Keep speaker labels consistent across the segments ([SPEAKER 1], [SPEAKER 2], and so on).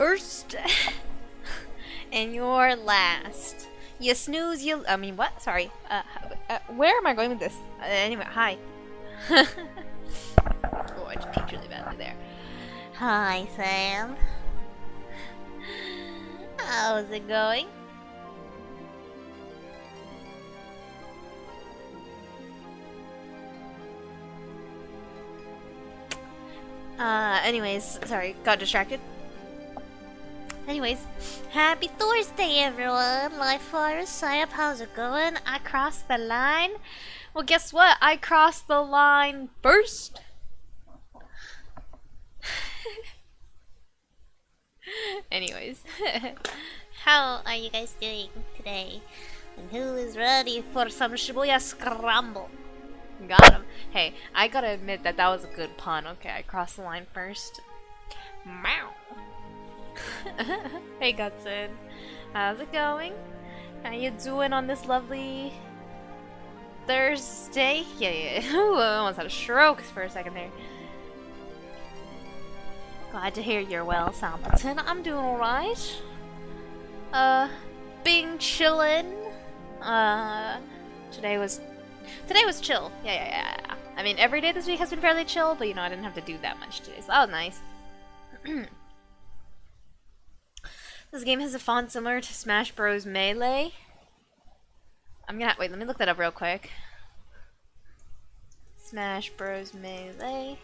[SPEAKER 1] first and you're last. You snooze, you. I mean, what? Sorry. Where am I going with this? Anyway, hi. Oh, I just peeked really badly there. Hi, Sam. How's it going? Anyways, sorry, got distracted. Anyways, happy Thursday, everyone! Life Fire, sign up, how's it going? I crossed the line. Well, guess what? I crossed the line first. Anyways, how are you guys doing today? And who is ready for some Shibuya Scramble? Got him. Hey, I gotta admit that was a good pun. Okay, I crossed the line first. Meow. Hey, Gutson. How's it going? How you doing on this lovely Thursday? Yeah. Ooh, I almost had a stroke for a second there. Glad to hear you're well, Sampleton. I'm doing alright. Being chillin'. Today was chill. Yeah. I mean, every day this week has been fairly chill, but you know, I didn't have to do that much today, so that was nice. This game has a font similar to Smash Bros. Melee. Wait, let me look that up real quick. Smash Bros. Melee.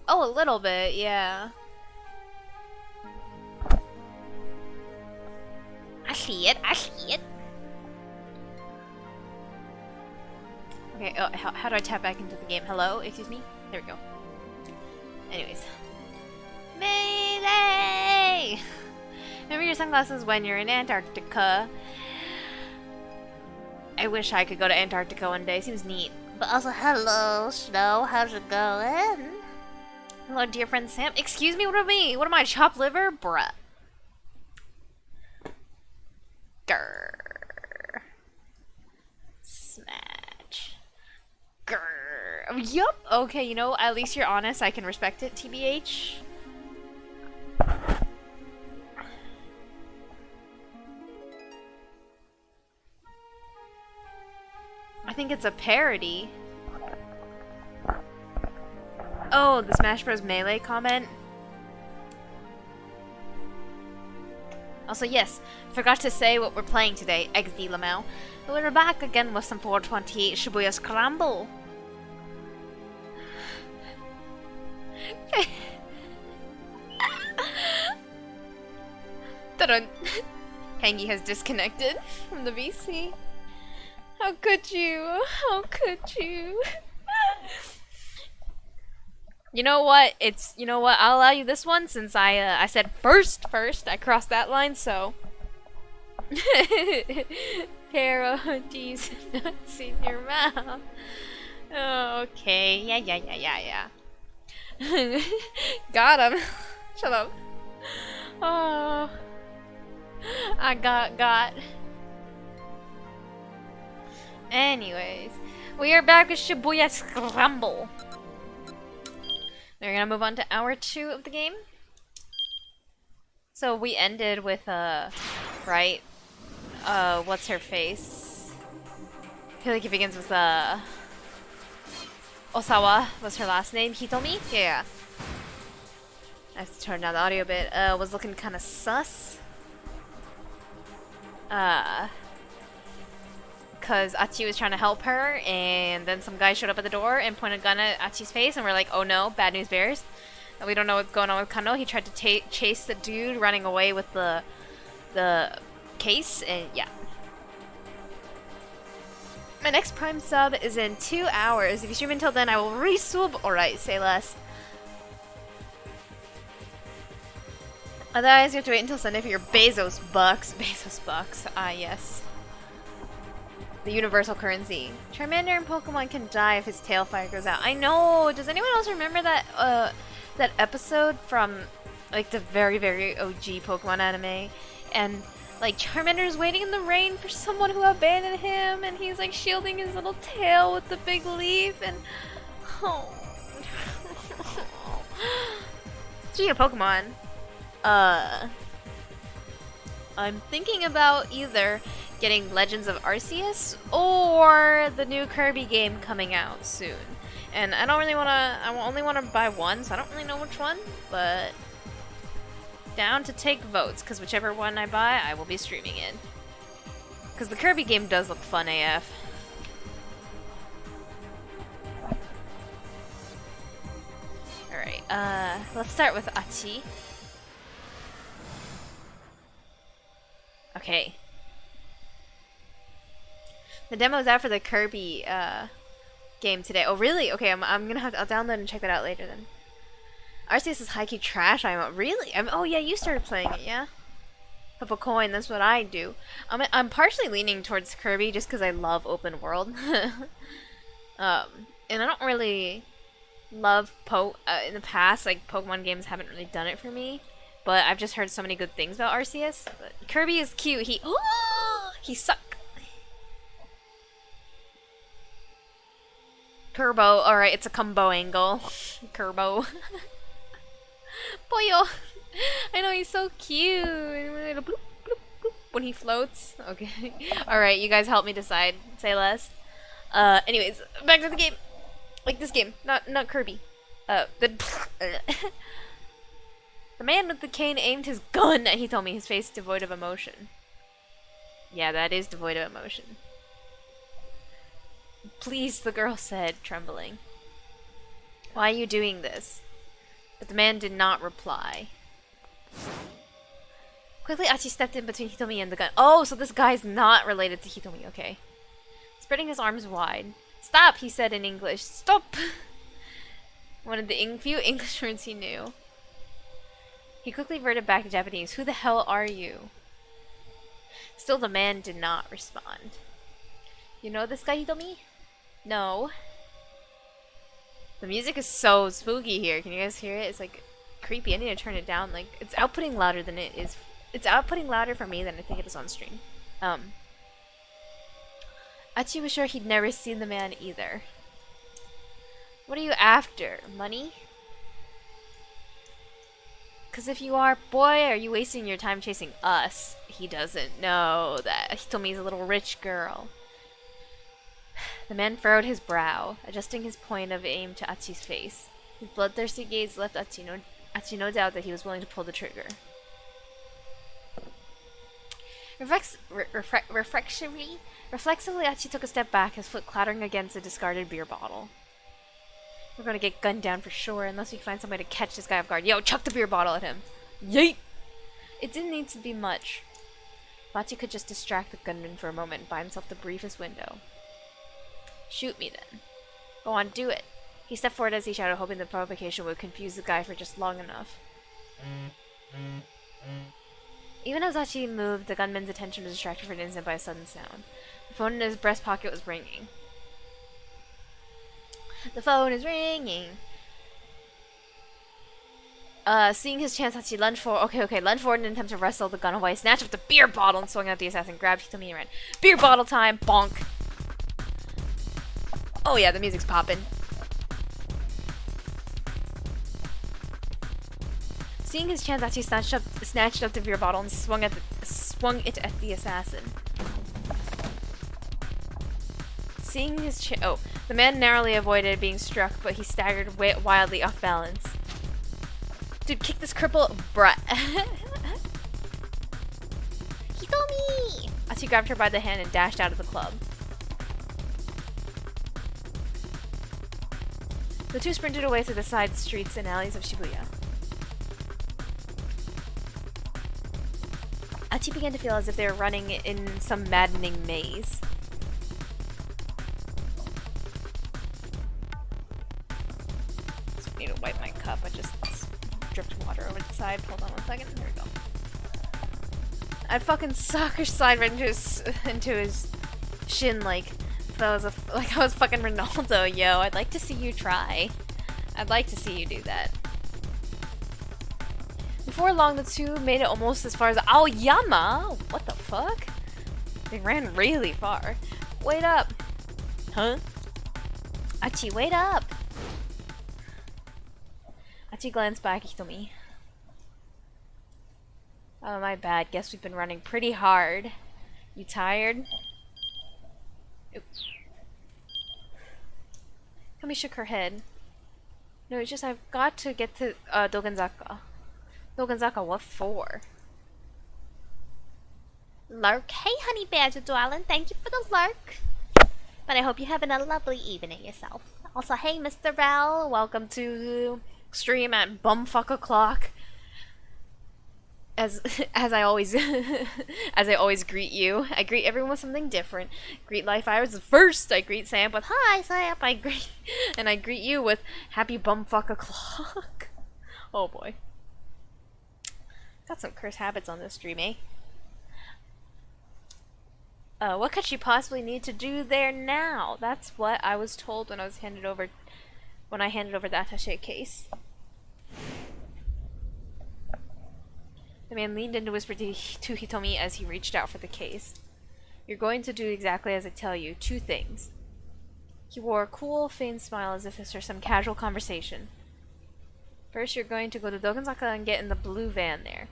[SPEAKER 1] Oh, a little bit, yeah. I see it. Okay, oh, how do I tap back into the game? Hello? Excuse me? There we go. Anyways. Melee! Remember your sunglasses when you're in Antarctica. I wish I could go to Antarctica one day. Seems neat. But also, hello, Snow. How's it going? Hello, dear friend Sam. Excuse me, what am I? What am I, chopped liver? Bruh. Grrr. Smash. Grrr. Yup. Okay, you know, at least you're honest. I can respect it, TBH. I think it's a parody. Oh, the Smash Bros. Melee comment. Also, yes, forgot to say what we're playing today, XD Lamau. We're back again with some 428 Shibuya Scramble. Ta-dun! Hangy has disconnected from the VC. How could you? How could you? You know what? I'll allow you this one since I said first. I crossed that line, so. Parodies nuts in your mouth. Oh, okay. Yeah. Got him. Shut up. Oh. I got. Anyways, we are back with Shibuya Scramble. We're gonna move on to hour 2 of the game. So we ended with, right? What's her face? I feel like it begins with, Osawa was her last name. Hitomi? Yeah. I have to turn down the audio a bit. Was looking kind of sus. Because Achi was trying to help her, and then some guy showed up at the door and pointed a gun at Achi's face, and we're like, oh no, bad news bears. And we don't know what's going on with Kano. He tried to chase the dude running away with the case, and yeah. My next Prime sub is in 2 hours. If you stream until then, I will resub. Alright, say less. Otherwise, you have to wait until Sunday for your Bezos bucks. Bezos bucks. Ah, yes. The universal currency. Charmander in Pokemon can die if his tail fire goes out. I know! Does anyone else remember that, that episode from, like, the very, very OG Pokemon anime? And Like, Charmander's waiting in the rain for someone who abandoned him, and he's like shielding his little tail with the big leaf, and oh. Speaking of Pokemon, I'm thinking about either getting Legends of Arceus or the new Kirby game coming out soon. And I don't really wanna, I only wanna buy one, so I don't really know which one, but down to take votes, because whichever one I buy, I will be streaming it. Because the Kirby game does look fun AF. Alright, let's start with Achi. Okay. The demo's out for the Kirby, game today. Oh, really? Okay, I'm gonna have to, I'll download and check that out later then. Arceus is high-key trash. Really? Oh yeah, you started playing it, yeah? Flip a coin, that's what I do. I'm partially leaning towards Kirby just because I love open world. And I don't really love in the past, like, Pokemon games haven't really done it for me. But I've just heard so many good things about Arceus. But Kirby is cute. He suck. Turbo. Alright, it's a combo angle. Turbo. Boyo. I know, he's so cute. Bloop, bloop, bloop, when he floats. Okay. Alright, you guys help me decide. Say less. Anyways, back to the game. Like this game. Not Kirby. The man with the cane aimed his gun at Hitomi, his face devoid of emotion. Yeah, that is devoid of emotion. Please, the girl said, trembling. Why are you doing this? But the man did not reply. Quickly, Achi stepped in between Hitomi and the gun. Oh, so this guy's not related to Hitomi, okay. Spreading his arms wide. Stop, he said in English. Stop! One of the few English words he knew. He quickly reverted back to Japanese. Who the hell are you? Still, the man did not respond. You know this guy, Hitomi? No. The music is so spooky here. Can you guys hear it? It's like creepy. I need to turn it down. Like, it's outputting louder than it is. It's outputting louder for me than I think it is on stream. Achi was sure he'd never seen the man either. What are you after? Money? Because if you are, boy, are you wasting your time chasing us. He doesn't know that Hitomi's a little rich girl. The man furrowed his brow, adjusting his point of aim to Achi's face. His bloodthirsty gaze left Achi no doubt that he was willing to pull the trigger. Reflexively, Achi took a step back, his foot clattering against a discarded beer bottle. We're gonna get gunned down for sure, unless we find some way to catch this guy off guard. Yo, chuck the beer bottle at him! Yeet! It didn't need to be much. Achi could just distract the gunman for a moment and buy himself the briefest window. Shoot me then. Go on, do it. He stepped forward as he shouted, hoping the provocation would confuse the guy for just long enough. Even as Achi moved, the gunman's attention was distracted for an instant by a sudden sound. The phone in his breast pocket was ringing. The phone is ringing. Seeing his chance, Achi lunged forward. Lunged forward in an attempt to wrestle the gun away, snatched up the beer bottle and swung at the assassin, grabbed Hitomi and ran. Beer bottle time! Bonk! Oh yeah, the music's popping. Seeing his chance, Achi snatched up the beer bottle and swung it at the assassin. Seeing his the man narrowly avoided being struck, but he staggered wildly off balance. Dude, kick this cripple, bruh. Hitomi! Achi grabbed her by the hand and dashed out of the club. The two sprinted away through the side streets and alleys of Shibuya. Achi began to feel as if they were running in some maddening maze. So I need to wipe my cup. I just dripped water over the side. Hold on one second. There we go. I'd fucking soccer slide right into his shin like I was fucking Ronaldo, yo. I'd like to see you try. I'd like to see you do that. Before long, the two made it almost as far as Aoyama. What the fuck? They ran really far. Wait up. Huh? Achi, wait up. Achi glanced back at Hitomi. Oh, my bad. Guess we've been running pretty hard. You tired? Oops. Hitomi shook her head. No, it's just I've got to get to Dogenzaka. Dogenzaka, what for? Lurk. Hey, honey badger darling. Thank you for the lurk. But I hope you're having a lovely evening yourself. Also, hey, Mr. Rel. Welcome to stream at bumfuck o'clock. As I always as I always greet you. I greet everyone with something different. Greet Life Iris first. I greet Samp with hi Samp. I greet you with happy bumfuck o'clock. Oh boy. Got some cursed habits on this stream, eh? What could she possibly need to do there now? That's what I was told when I handed over the attaché case. The man leaned in to whisper to Hitomi as he reached out for the case. You're going to do exactly as I tell you. 2 things. He wore a cool, feigned smile as if this were some casual conversation. First, you're going to go to Dogenzaka and get in the blue van there.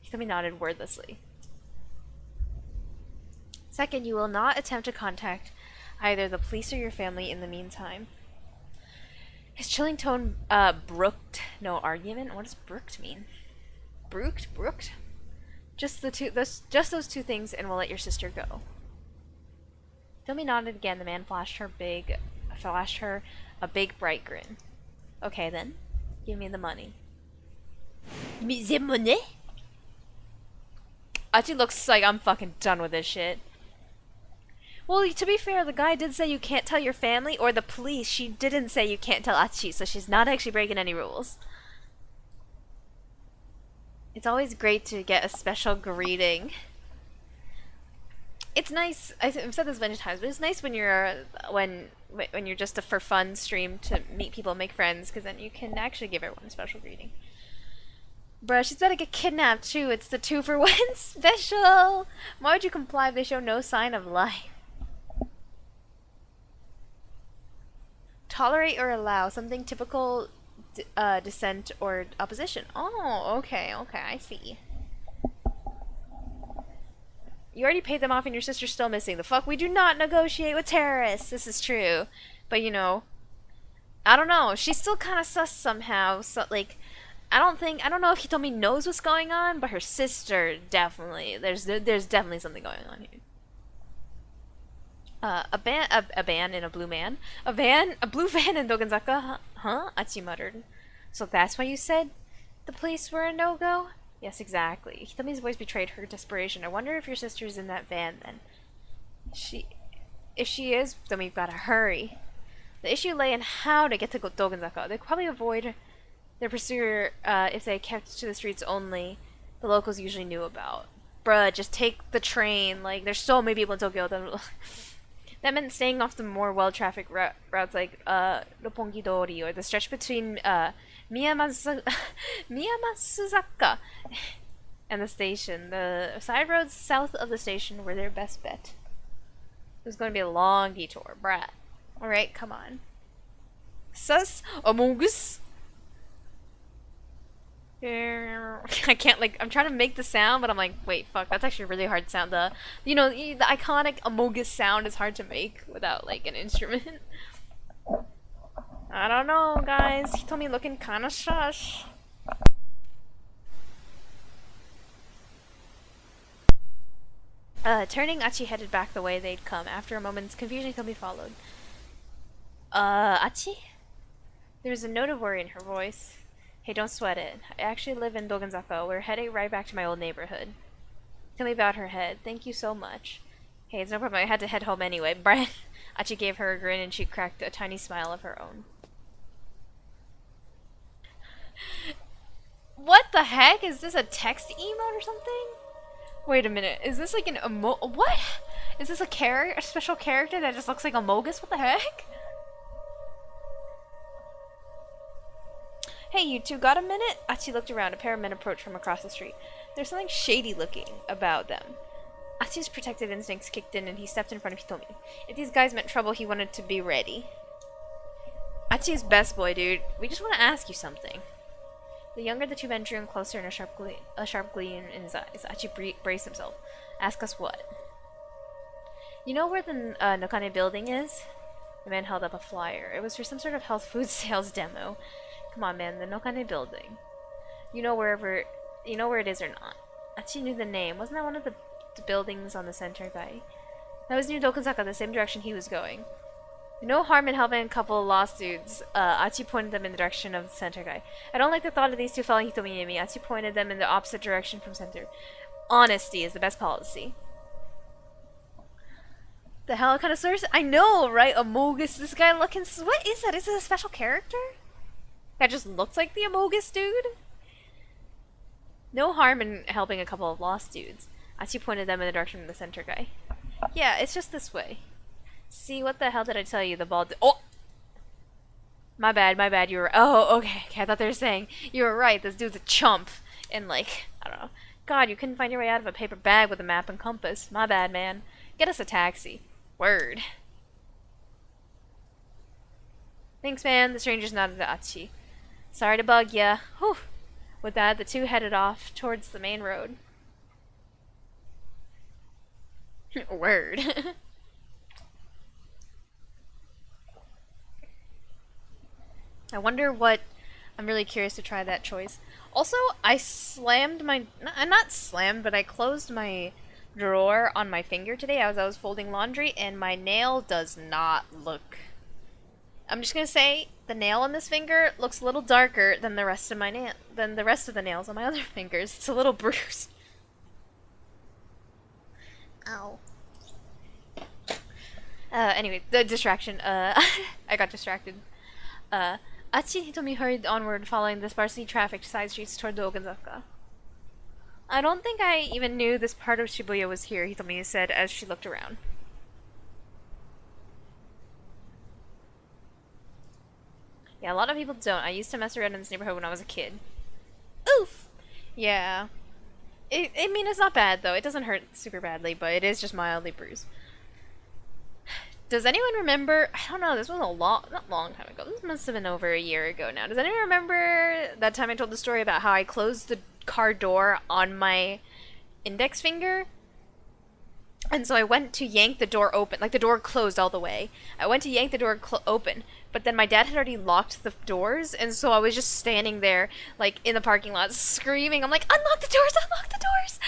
[SPEAKER 1] Hitomi nodded wordlessly. Second, you will not attempt to contact either the police or your family in the meantime. His chilling tone brooked no argument. What does brooked mean? Brooked? Just those 2 things, and we'll let your sister go. Hitomi nodded again. The man flashed her a big bright grin. Okay then, give me the money. The money? Achi looks like I'm fucking done with this shit. Well, to be fair, the guy did say you can't tell your family or the police. She didn't say you can't tell Achi, so she's not actually breaking any rules. It's always great to get a special greeting. It's nice. I've said this many times, but it's nice when you're just a for fun stream to meet people, make friends, because then you can actually give everyone a special greeting. Bruh, she's about to get kidnapped too. It's the 2-for-1 special. Why would you comply if they show no sign of life? Tolerate or allow something typical. Dissent or opposition. Oh, okay, I see. You already paid them off and your sister's still missing. The fuck? We do not negotiate with terrorists. This is true. But you know, I don't know. She's still kind of sus somehow. So, like, I don't know if Hitomi knows what's going on, but her sister definitely. There's definitely something going on here. A van in a blue man. A blue van in Dogenzaka? Huh? Achi muttered. So that's why you said the police were a no-go? Yes, exactly. Hitomi's voice betrayed her desperation. I wonder if your sister's in that van then. If she is, then we've gotta hurry. The issue lay in how to get to Dogenzaka. They'd probably avoid their pursuer if they kept to the streets only the locals usually knew about. Bruh, just take the train. Like, there's so many people in Tokyo that... That meant staying off the more well-trafficked routes like Roppongi-dori or the stretch between Miyamasuzaka and the station. The side roads south of the station were their best bet. It was going to be a long detour, brat. Alright, come on. Sus Among Us. I can't, like, I'm trying to make the sound, but I'm like, wait, fuck, that's actually a really hard sound. The iconic Among Us sound is hard to make without, like, an instrument. I don't know, guys. He told me looking kinda shush. Turning, Achi headed back the way they'd come. After a moment's confusion, Hitomi followed. Achi? There was a note of worry in her voice. Hey, don't sweat it. I actually live in Dogenzaka. We're heading right back to my old neighborhood. Hitomi bowed her head. Thank you so much. Hey, it's no problem. I had to head home anyway. Brian. Achi gave her a grin and she cracked a tiny smile of her own. What the heck? Is this a text emote or something? Wait a minute. Is this like an what? Is this a special character that just looks like a Mogus? What the heck? Hey, you two got a minute? Achi looked around. A pair of men approached from across the street. There's something shady looking about them. Achi's protective instincts kicked in and he stepped in front of Hitomi. If these guys meant trouble, he wanted to be ready. Achi's best boy, dude. We just want to ask you something. The younger the two men drew in closer and a sharp gleam in his eyes. Achi braced himself. Ask us what? You know where the Nokane building is? The man held up a flyer. It was for some sort of health food sales demo. Come on, man, the Nokane building. You know where it is or not? Achi knew the name. Wasn't that one of the buildings on the center guy? That was near Dokonzaka, the same direction he was going. No harm in helping a couple of lost dudes. Achi pointed them in the direction of the center guy. I don't like the thought of these two following Hitomi and me. Achi pointed them in the opposite direction from center. Honesty is the best policy. The hell kind of source? I know, right? Amogus, this guy looking. What is that? Is it a special character? That just looks like the Amogus dude? No harm in helping a couple of lost dudes. Achi pointed them in the direction of the center guy. Yeah, it's just this way. See, what the hell did I tell you? The ball. Oh! My bad, you were. Oh, okay, I thought they were saying you were right. This dude's a chump. And, like, I don't know. God, you couldn't find your way out of a paper bag with a map and compass. My bad, man. Get us a taxi. Word. Thanks, man. The strangers nodded to Achi. Sorry to bug ya. Whew. With that, the two headed off towards the main road. Word. I wonder what... I'm really curious to try that choice. Also, I slammed my... Not slammed, but I closed my drawer on my finger today as I was folding laundry, and my nail does not look... I'm just gonna say, the nail on this finger looks a little darker than the rest of my the rest of the nails on my other fingers. It's a little bruised. Ow. Anyway, the distraction. I got distracted. Achi and Hitomi hurried onward, following the sparsely trafficked side streets toward Dogonzaka. I don't think I even knew this part of Shibuya was here, Hitomi said as she looked around. Yeah, a lot of people don't. I used to mess around in this neighborhood when I was a kid. Oof! Yeah. I mean, it's not bad, though. It doesn't hurt super badly, but it is just mildly bruised. Does anyone remember... I don't know, this was not long time ago. This must have been over a year ago now. Does anyone remember that time I told the story about how I closed the car door on my index finger? And so I went to yank the door open. Like, the door closed all the way. I went to yank the door open, but then my dad had already locked the doors, and so I was just standing there, like, in the parking lot, screaming. I'm like, unlock the doors! Unlock the doors!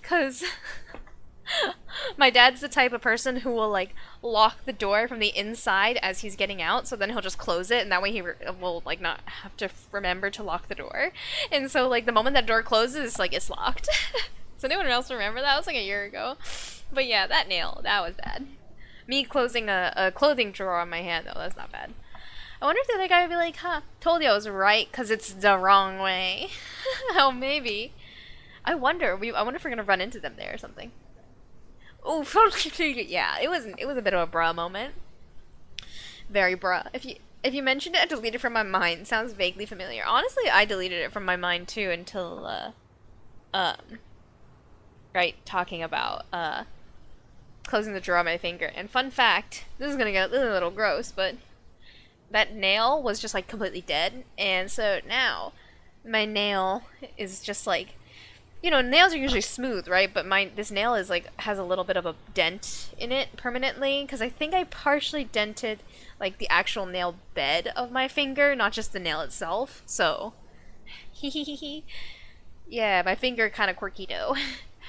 [SPEAKER 1] Because my dad's the type of person who will, like, lock the door from the inside as he's getting out, so then he'll just close it, and that way he will, like, not have to remember to lock the door. And so, like, the moment that door closes, like, it's locked. Does anyone else remember that? It was like a year ago. But yeah, that nail, that was bad. Me closing a clothing drawer on my hand, though, that's not bad. I wonder if the other guy would be like, huh, told you I was right, because it's the wrong way. Oh, maybe. I wonder if we're gonna run into them there or something. Oh, yeah, it was a bit of a bruh moment. Very bruh. If you mentioned it, I deleted it from my mind. Sounds vaguely familiar. Honestly, I deleted it from my mind too until right, talking about closing the drawer on my finger. And fun fact, this is gonna get a little gross, but that nail was just like completely dead, and so now my nail is just like, you know, nails are usually smooth, right? But this nail is like has a little bit of a dent in it permanently, because I think I partially dented like the actual nail bed of my finger, not just the nail itself. So, yeah, my finger kind of quirky though.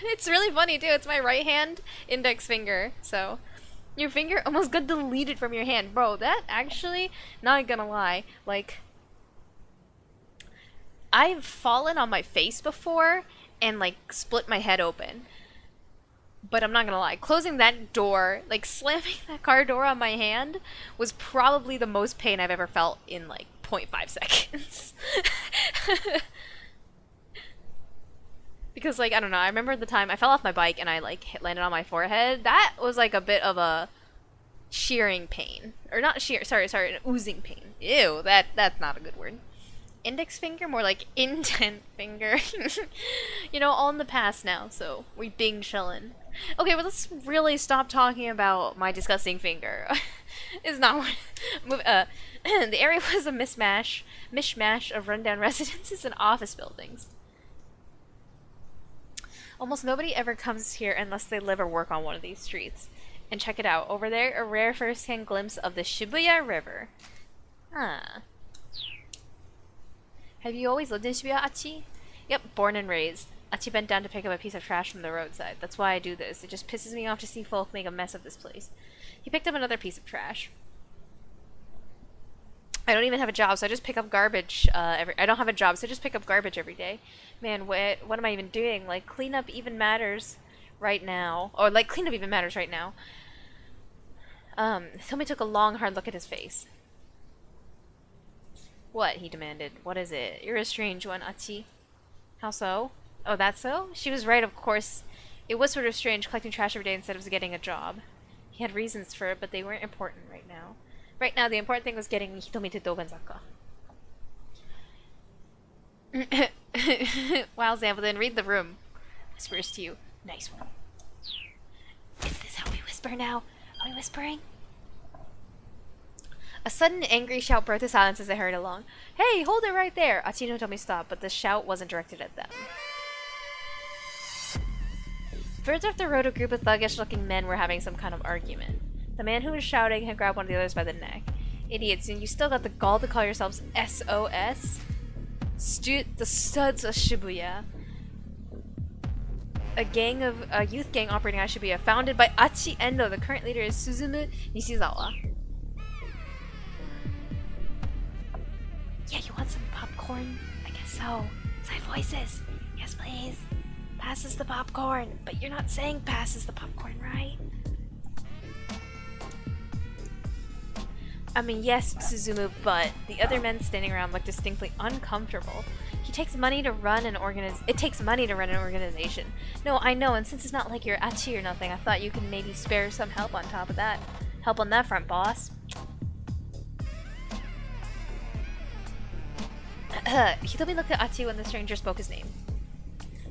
[SPEAKER 1] It's really funny too. It's my right hand index finger. So, your finger almost got deleted from your hand, bro. That actually, not gonna lie, like, I've fallen on my face before and like split my head open. But I'm not gonna lie, closing that door, like slamming that car door on my hand, was probably the most pain I've ever felt in like 0.5 seconds. Because, like, I don't know, I remember the time I fell off my bike and I like landed on my forehead. That was like a bit of a shearing pain. Or not shear, sorry, an oozing pain. Ew, that's not a good word. index finger, more like intent finger. You know, all in the past now, so we bing chillin'. Okay, but let's really stop talking about my disgusting finger. It's not what... the area was a mishmash of rundown residences and office buildings. Almost nobody ever comes here unless they live or work on one of these streets. And check it out, over there, a rare first-hand glimpse of the Shibuya River. Huh. Have you always lived in Shibuya, Achi? Yep, born and raised. Achi bent down to pick up a piece of trash from the roadside. That's why I do this. It just pisses me off to see folk make a mess of this place. He picked up another piece of trash. I don't even have a job, so I just pick up garbage I don't have a job, so I just pick up garbage every day. Man, what am I even doing? Like, cleanup even matters right now. Or, like, cleanup even matters right now. Somebody took a long, hard look at his face. What? He demanded. What is it? You're a strange one, Achi. How so? Oh, that's so? She was right, of course. It was sort of strange collecting trash every day instead of getting a job. He had reasons for it, but they weren't important right now. Right now, the important thing was getting Hitomi to Dobenzaka. Wow, Zambledon, read the room. Whispers to you. Nice one. Is this how we whisper now? Are we whispering? A sudden angry shout broke the silence as they hurried along. Hey, hold it right there! Achino told me stop, but the shout wasn't directed at them. Further up the road, a group of thuggish-looking men were having some kind of argument. The man who was shouting had grabbed one of the others by the neck. Idiots, and you still got the gall to call yourselves SOS? The Studs of Shibuya. A youth gang operating out of Shibuya, founded by Achi Endo. The current leader is Suzumu Nishizawa. Yeah, you want some popcorn? I guess so. Inside voices. Yes, please. Passes the popcorn. But you're not saying passes the popcorn, right? I mean, yes, Suzumu, but the other men standing around look distinctly uncomfortable. It takes money to run an organization. No, I know, and since it's not like you're Achi or nothing, I thought you could maybe spare some help on top of that. Help on that front, boss. Hitomi looked at Achi when the stranger spoke his name.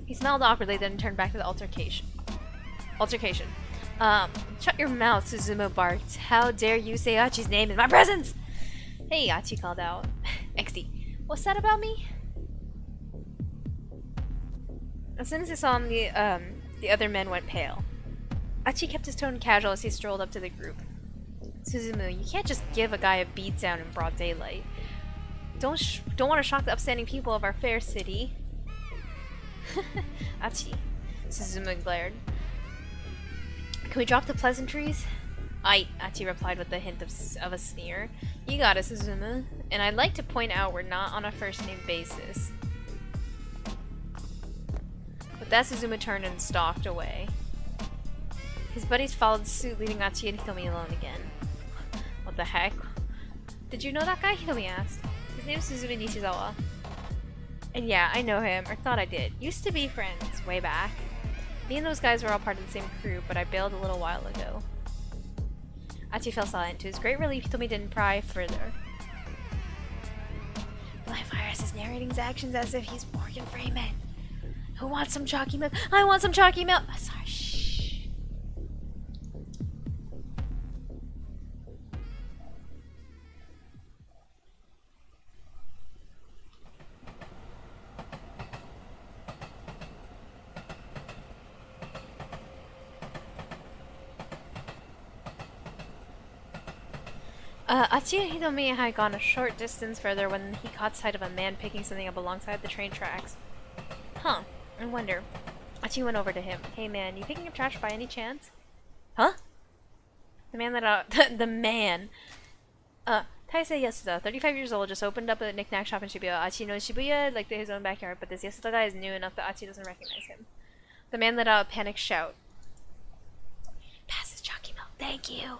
[SPEAKER 1] He smiled awkwardly, then turned back to the altercation. Shut your mouth, Suzumu barked. How dare you say Achi's name in my presence? Hey, Achi called out. XD. What's that about me? As soon as he saw him, the other men went pale. Achi kept his tone casual as he strolled up to the group. Suzumu, you can't just give a guy a beatdown in broad daylight. Don't want to shock the upstanding people of our fair city. Achi. Suzumu glared. Can we drop the pleasantries? Aight, Achi replied with a hint of a sneer. You got it, Suzumu. And I'd like to point out we're not on a first-name basis. With that, Suzumu turned and stalked away. His buddies followed suit, leaving Achi and Hitomi alone again. What the heck? Did you know that guy? Hitomi asked. His name's Suzumu Nishizawa. And yeah, I know him, or thought I did. Used to be friends, way back. Me and those guys were all part of the same crew, but I bailed a little while ago. Achi fell silent. To his great relief, Hitomi didn't pry further. The live virus is narrating his actions as if he's Morgan Freeman. Who wants some chalky milk? I want some chalky milk! Oh, sorry, shh. Achi and Hitomi had gone a short distance further when he caught sight of a man picking something up alongside the train tracks. Huh, I wonder. Achi went over to him. Hey man, you picking up trash by any chance? Huh? The man let out the man. Taisei Yasuda, 35 years old, just opened up a knick-knack shop in Shibuya. Achi knows Shibuya like his own backyard, but this Yasuda guy is new enough that Achi doesn't recognize him. The man let out a panicked shout. Pass his chalky milk, thank you!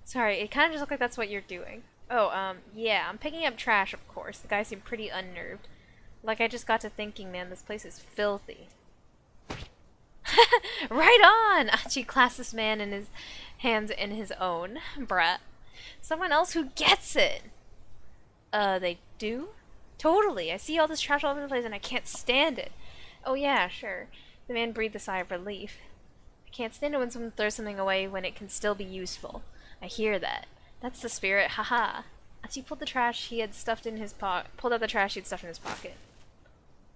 [SPEAKER 1] Sorry, it kind of just looked like that's what you're doing. Oh, yeah, I'm picking up trash, of course. The guy seemed pretty unnerved. Like, I just got to thinking, man, this place is filthy. Right on! Achi clasped this man in his hands in his own. Brat. Someone else who gets it! They do? Totally. I see all this trash all over the place and I can't stand it. Oh yeah, sure. The man breathed a sigh of relief. I can't stand it when someone throws something away when it can still be useful. I hear that. That's the spirit, haha. As he pulled the trash he had stuffed in his pulled out the trash he had stuffed in his pocket.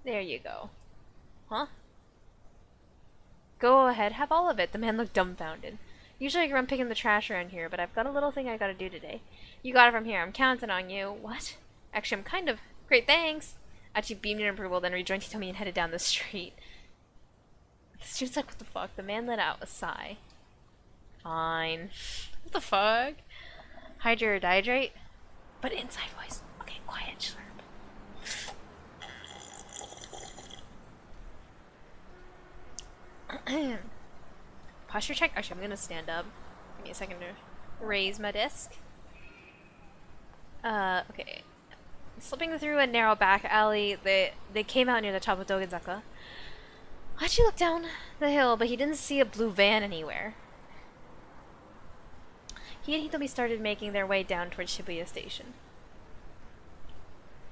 [SPEAKER 1] There you go. Huh? Go ahead, have all of it. The man looked dumbfounded. Usually I run picking the trash around here, but I've got a little thing I gotta do today. You got it from here. I'm counting on you. What? Actually, I'm kind of... Great, thanks! Achi beamed in approval, then rejoined Hitomi and headed down the street. The student's like, what the fuck? The man let out a sigh. Fine. What the fuck? Hydrate or dihydrate? But inside voice. Okay, quiet, slurp. Posture check? Actually, I'm gonna stand up. Give me a second to raise my desk. Okay. Slipping through a narrow back alley, they came out near the top of Dogenzaka. Hachi looked down the hill, but he didn't see a blue van anywhere. He and Hitomi started making their way down towards Shibuya Station.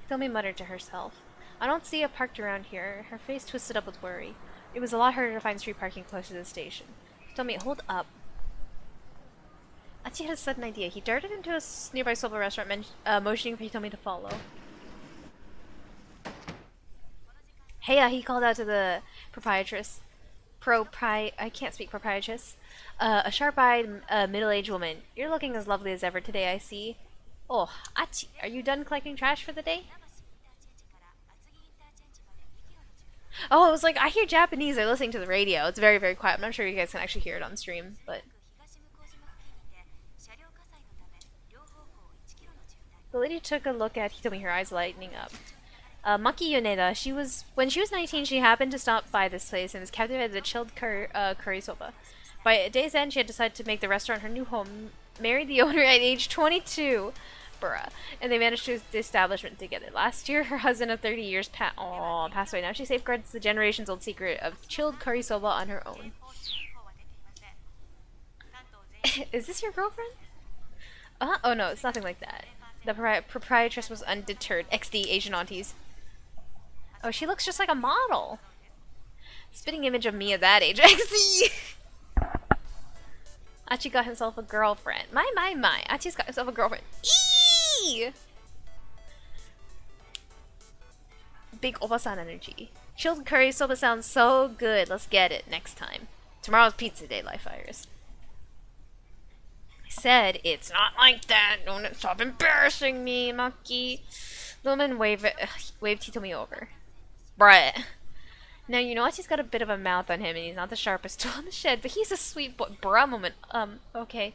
[SPEAKER 1] Hitomi muttered to herself. I don't see it parked around here. Her face twisted up with worry. It was a lot harder to find street parking closer to the station. Hitomi, hold up. Achi had a sudden idea. He darted into a nearby soba restaurant, motioning for Hitomi to follow. Heya, he called out to the proprietress. I can't speak proprietress. A sharp-eyed, middle-aged woman. You're looking as lovely as ever today, I see. Oh, Achi, are you done collecting trash for the day? Oh, it was like, I hear Japanese. They're listening to the radio. It's very, very quiet. I'm not sure you guys can actually hear it on stream, but... The lady took a look at Hitomi, her eyes lighting up. Maki Yoneda, when she was 19, she happened to stop by this place and was captivated by the chilled curry soba. By day's end, she had decided to make the restaurant her new home, married the owner at age 22. Bruh. And they managed to the establishment together. Last year, her husband of 30 years passed away. Now she safeguards the generations-old secret of chilled curry soba on her own. Is this your girlfriend? Oh no, it's nothing like that. The proprietress was undeterred. XD, Asian aunties. Oh, she looks just like a model. Spitting image of me at that age. XD! Achi got himself a girlfriend. My. Achi's got himself a girlfriend. Eee! Big Obasan energy. Chilled curry soba sounds so good. Let's get it next time. Tomorrow's pizza day, Life Fires. I said, it's not like that. Don't stop embarrassing me, Maki. The woman waved Hitomi over. Bruh. Now, you know Achi's got a bit of a mouth on him, and he's not the sharpest tool in the shed, but he's a sweet boy. Bruh moment. Okay.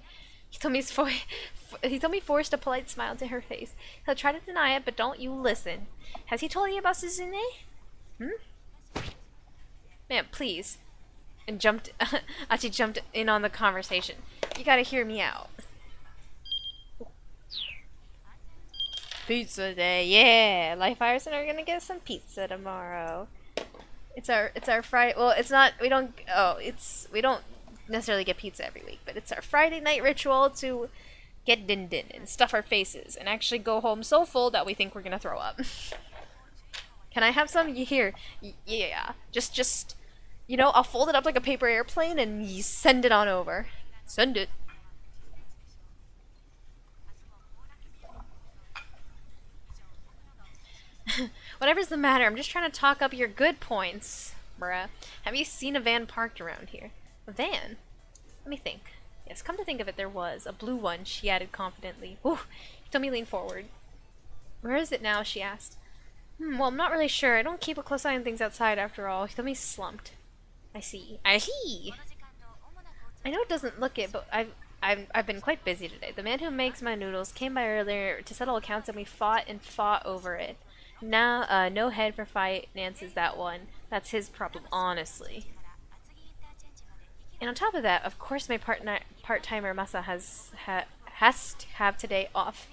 [SPEAKER 1] Hitomi forced a polite smile to her face. He'll try to deny it, but don't you listen. Has he told you about Suzune? Man, please. And Achi jumped in on the conversation. You gotta hear me out. Pizza day, yeah! Life Fires and are gonna get some pizza tomorrow. It's our Friday. Well, it's not. We don't necessarily get pizza every week, but it's our Friday night ritual to get din and stuff our faces and actually go home so full that we think we're gonna throw up. Can I have some? Here, yeah. Just. You know, I'll fold it up like a paper airplane and you send it on over. Send it. Whatever's the matter, I'm just trying to talk up your good points, bruh. Have you seen a van parked around here? A van? Let me think. Yes, come to think of it, there was. A blue one, she added confidently. Ooh, Hitomi leaned forward. Where is it now, she asked. Well, I'm not really sure. I don't keep a close eye on things outside after all. Hitomi slumped. I see. I know it doesn't look it, but I've been quite busy today. The man who makes my noodles came by earlier to settle accounts, and we fought over it. Now, no head for finances, that one. That's his problem, honestly. And on top of that, of course, my part-timer Masa has to have today off.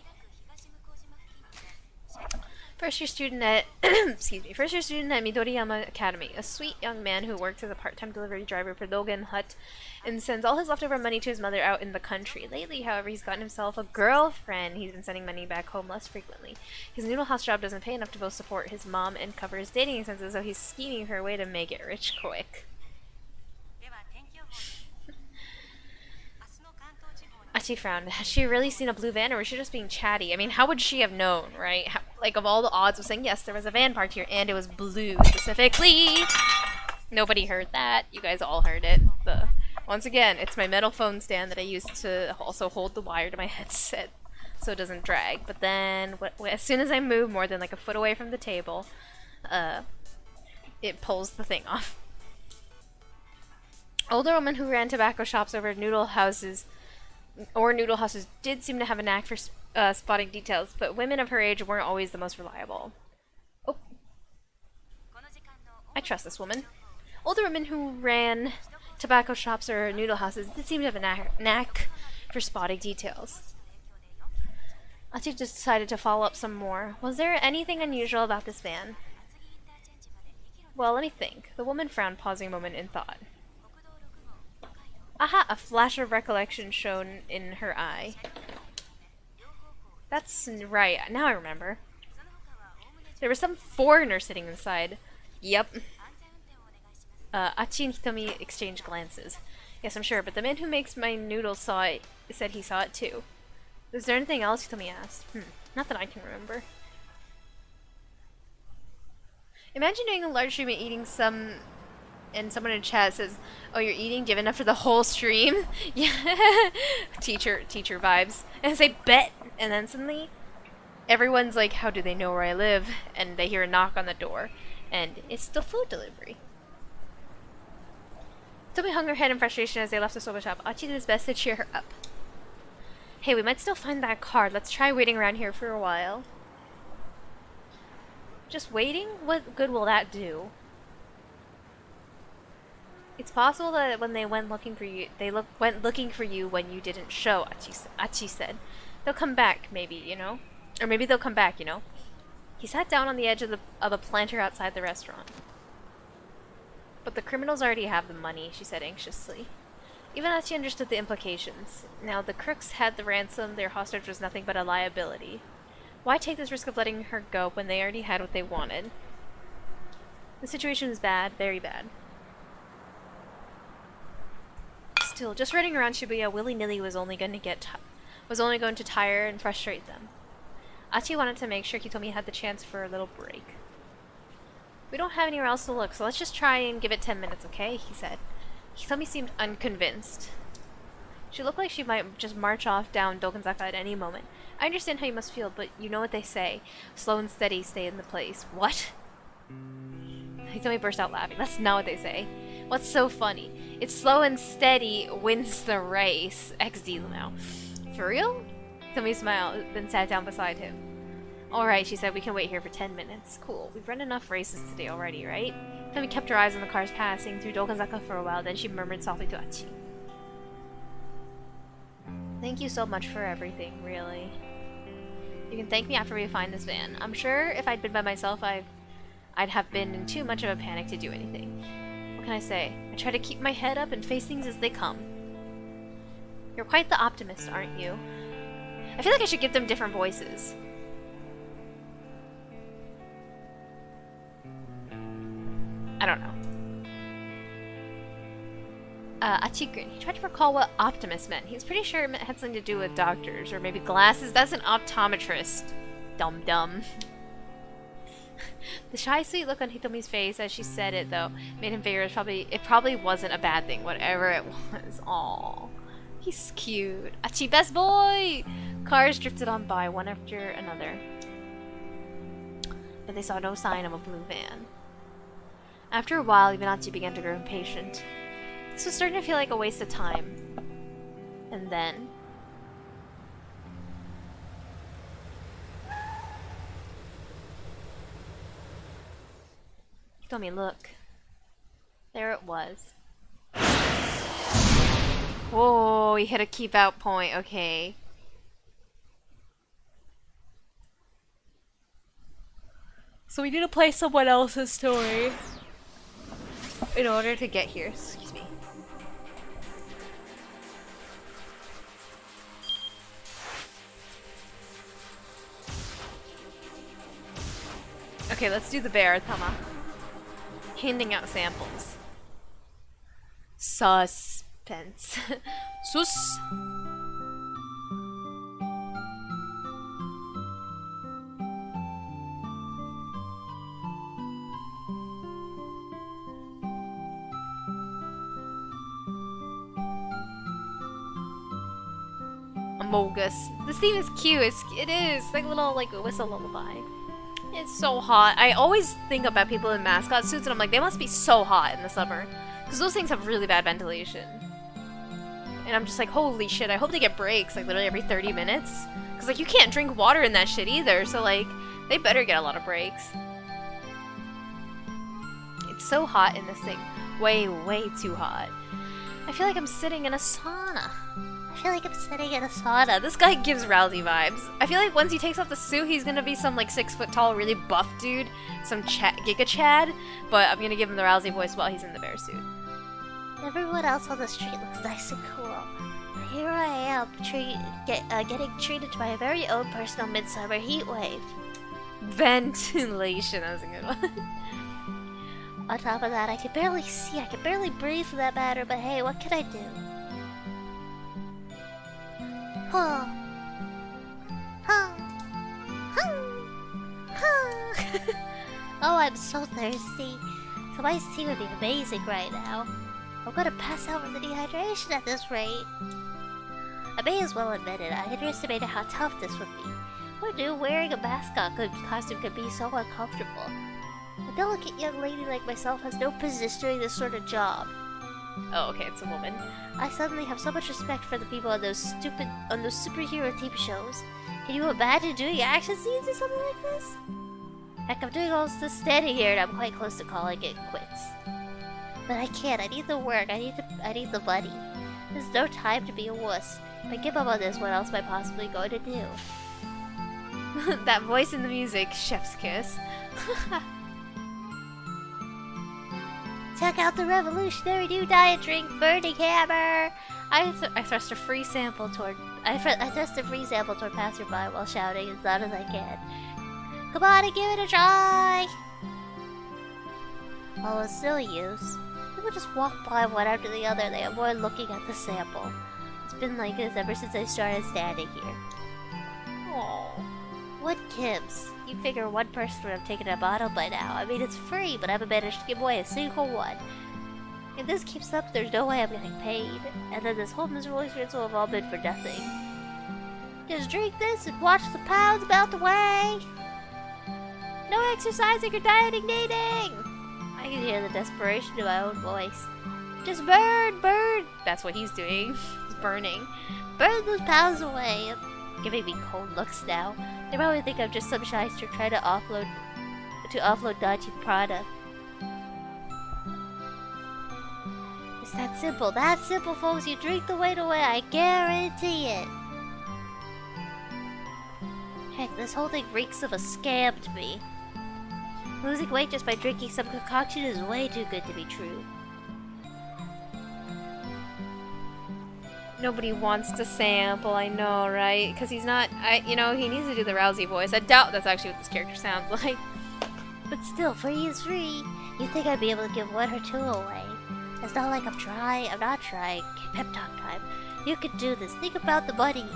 [SPEAKER 1] First year student at excuse me, first year student at Midoriyama Academy, a sweet young man who works as a part-time delivery driver for Dogen Hut and sends all his leftover money to his mother out in the country. Lately, however, he's gotten himself a girlfriend. He's been sending money back home less frequently. His noodle house job doesn't pay enough to both support his mom and cover his dating expenses, so he's scheming her way to make it rich quick. Achi frowned. Has she really seen a blue van, or was she just being chatty? I mean, how would she have known, right? Like, of all the odds of saying, yes, there was a van parked here, and it was blue, specifically. Nobody heard that. You guys all heard it. Once again, it's my metal phone stand that I use to also hold the wire to my headset so it doesn't drag. But then, as soon as I move more than like a foot away from the table, it pulls the thing off. Older women who ran tobacco shops over noodle houses did seem to have a knack for spotting details, but women of her age weren't always the most reliable. Oh. I trust this woman. Older women who ran tobacco shops or noodle houses did seem to have a knack for spotting details. Achi just decided to follow up some more. Was there anything unusual about this van? Well, let me think. The woman frowned, pausing a moment in thought. Aha! A flash of recollection shone in her eye. That's right. Now I remember. There was some foreigner sitting inside. Yep. Achi and Hitomi exchanged glances. Yes, I'm sure, but the man who makes my noodles said he saw it too. Is there anything else? Hitomi asked. Not that I can remember. Imagine doing a live stream and eating some... And someone in chat says, "Oh, you're eating? Do you have enough for the whole stream?" Yeah, teacher vibes. And I say, "Bet," and then suddenly, everyone's like, "How do they know where I live?" And they hear a knock on the door, and it's the food delivery. Tobi hung her head in frustration as they left the soba shop. Achi did his best to cheer her up. Hey, we might still find that card. Let's try waiting around here for a while. Just waiting? What good will that do? It's possible that when they went looking for you, went looking for you when you didn't show, Achi said. They'll come back, maybe, you know? Or maybe they'll come back, you know? He sat down on the edge of a planter outside the restaurant. But the criminals already have the money, she said anxiously. Even Achi understood the implications. Now, the crooks had the ransom, their hostage was nothing but a liability. Why take this risk of letting her go when they already had what they wanted? The situation was bad, very bad. Still, just running around Shibuya willy-nilly was only going to tire and frustrate them. Achi wanted to make sure Hitomi had the chance for a little break. We don't have anywhere else to look, so let's just try and give it 10 minutes, okay? He said. Hitomi seemed unconvinced. She looked like she might just march off down Dokenzaka at any moment. I understand how you must feel, but you know what they say. Slow and steady stay in the place. What? Hitomi burst out laughing. That's not what they say. What's so funny? It's slow and steady wins the race. XD now. For real? Hitomi smiled, then sat down beside him. Alright, she said, we can wait here for 10 minutes. Cool. We've run enough races today already, right? Hitomi kept her eyes on the cars passing through Dokenzaka for a while, then she murmured softly to Achi. Thank you so much for everything, really. You can thank me after we find this van. I'm sure if I'd been by myself, I'd have been in too much of a panic to do anything. What can I say? I try to keep my head up and face things as they come. You're quite the optimist, aren't you? I feel like I should give them different voices. I don't know. Achi grinned. He tried to recall what optimist meant. He was pretty sure it had something to do with doctors, or maybe glasses. That's an optometrist. Dum-dum. The shy, sweet look on Hitomi's face as she said it, though, made him figure it probably wasn't a bad thing, whatever it was. Aww. He's cute. Achi, best boy! Cars drifted on by, one after another. But they saw no sign of a blue van. After a while, even Achi began to grow impatient. This was starting to feel like a waste of time. And then... Hitomi, look. There it was. Whoa, he hit a keep out point, okay. So we need to play someone else's story in order to get here. Excuse me. Okay, let's do the bear, Tama. Handing out samples. Suspense. Sus. Amogus. This theme is cute. It is like a little like whistle lullaby. It's so hot. I always think about people in mascot suits and I'm like, they must be so hot in the summer. Because those things have really bad ventilation. And I'm just like, holy shit, I hope they get breaks like literally every 30 minutes. Because like you can't drink water in that shit either. So like, they better get a lot of breaks. It's so hot in this thing. Way, way too hot. I feel like I'm sitting in a sauna. This guy gives Rousey vibes. I feel like once he takes off the suit, he's gonna be some like 6 foot tall, really buff dude, some Giga Chad. But I'm gonna give him the Rousey voice while he's in the bear suit.
[SPEAKER 2] Everyone else on the street looks nice and cool. But here I am, getting treated to my very own personal midsummer heat wave.
[SPEAKER 1] Ventilation, that was a good one.
[SPEAKER 2] On top of that, I can barely see, I can barely breathe for that matter, but hey, what can I do? Huh. Huh. Huh. Huh. Oh, I'm so thirsty. Some iced tea would be amazing right now. I'm gonna pass out with the dehydration at this rate. I may as well admit it, I underestimated how tough this would be. Who knew wearing a mascot costume could be so uncomfortable? A delicate young lady like myself has no business doing this sort of job.
[SPEAKER 1] Oh, okay, it's a woman.
[SPEAKER 2] I suddenly have so much respect for the people on those superhero TV shows. Can you imagine doing action scenes or something like this? Heck, I'm doing all this standing here and I'm quite close to calling it quits. But I can't, I need the work, I need the money. There's no time to be a wuss. If I give up on this, what else am I possibly going to do?
[SPEAKER 1] That voice in the music, chef's kiss.
[SPEAKER 2] Check out the revolutionary new diet drink, Burning Hammer! I thrust a free sample toward passerby while shouting as loud as I can. Come on and give it a try! Well, it's no use. People just walk by one after the other, they avoid looking at the sample. It's been like this ever since I started standing here.
[SPEAKER 1] Aww.
[SPEAKER 2] What gives? You figure one person would have taken a bottle by now. I mean, it's free, but I haven't managed to give away a single one. If this keeps up, there's no way I'm getting paid. And then this whole miserable experience will have all been for nothing. Just drink this and watch the pounds melt away! No exercising or dieting needing! I can hear the desperation in my own voice. Just burn, burn!
[SPEAKER 1] That's what he's doing. He's burning.
[SPEAKER 2] Burn those pounds away! Giving me cold looks now. They probably think I'm just some shyster trying to offload dodgy product. It's that simple. That simple, folks. You drink the weight away. I guarantee it. Heck, this whole thing reeks of a scam to me. Losing weight just by drinking some concoction is way too good to be true.
[SPEAKER 1] Nobody wants to sample, I know, right? Because he's not, he needs to do the Rousey voice. I doubt that's actually what this character sounds like.
[SPEAKER 2] But still, free is free. You think I'd be able to give one or two away? It's not like I'm not trying. Pep talk time. You could do this. Think about the money.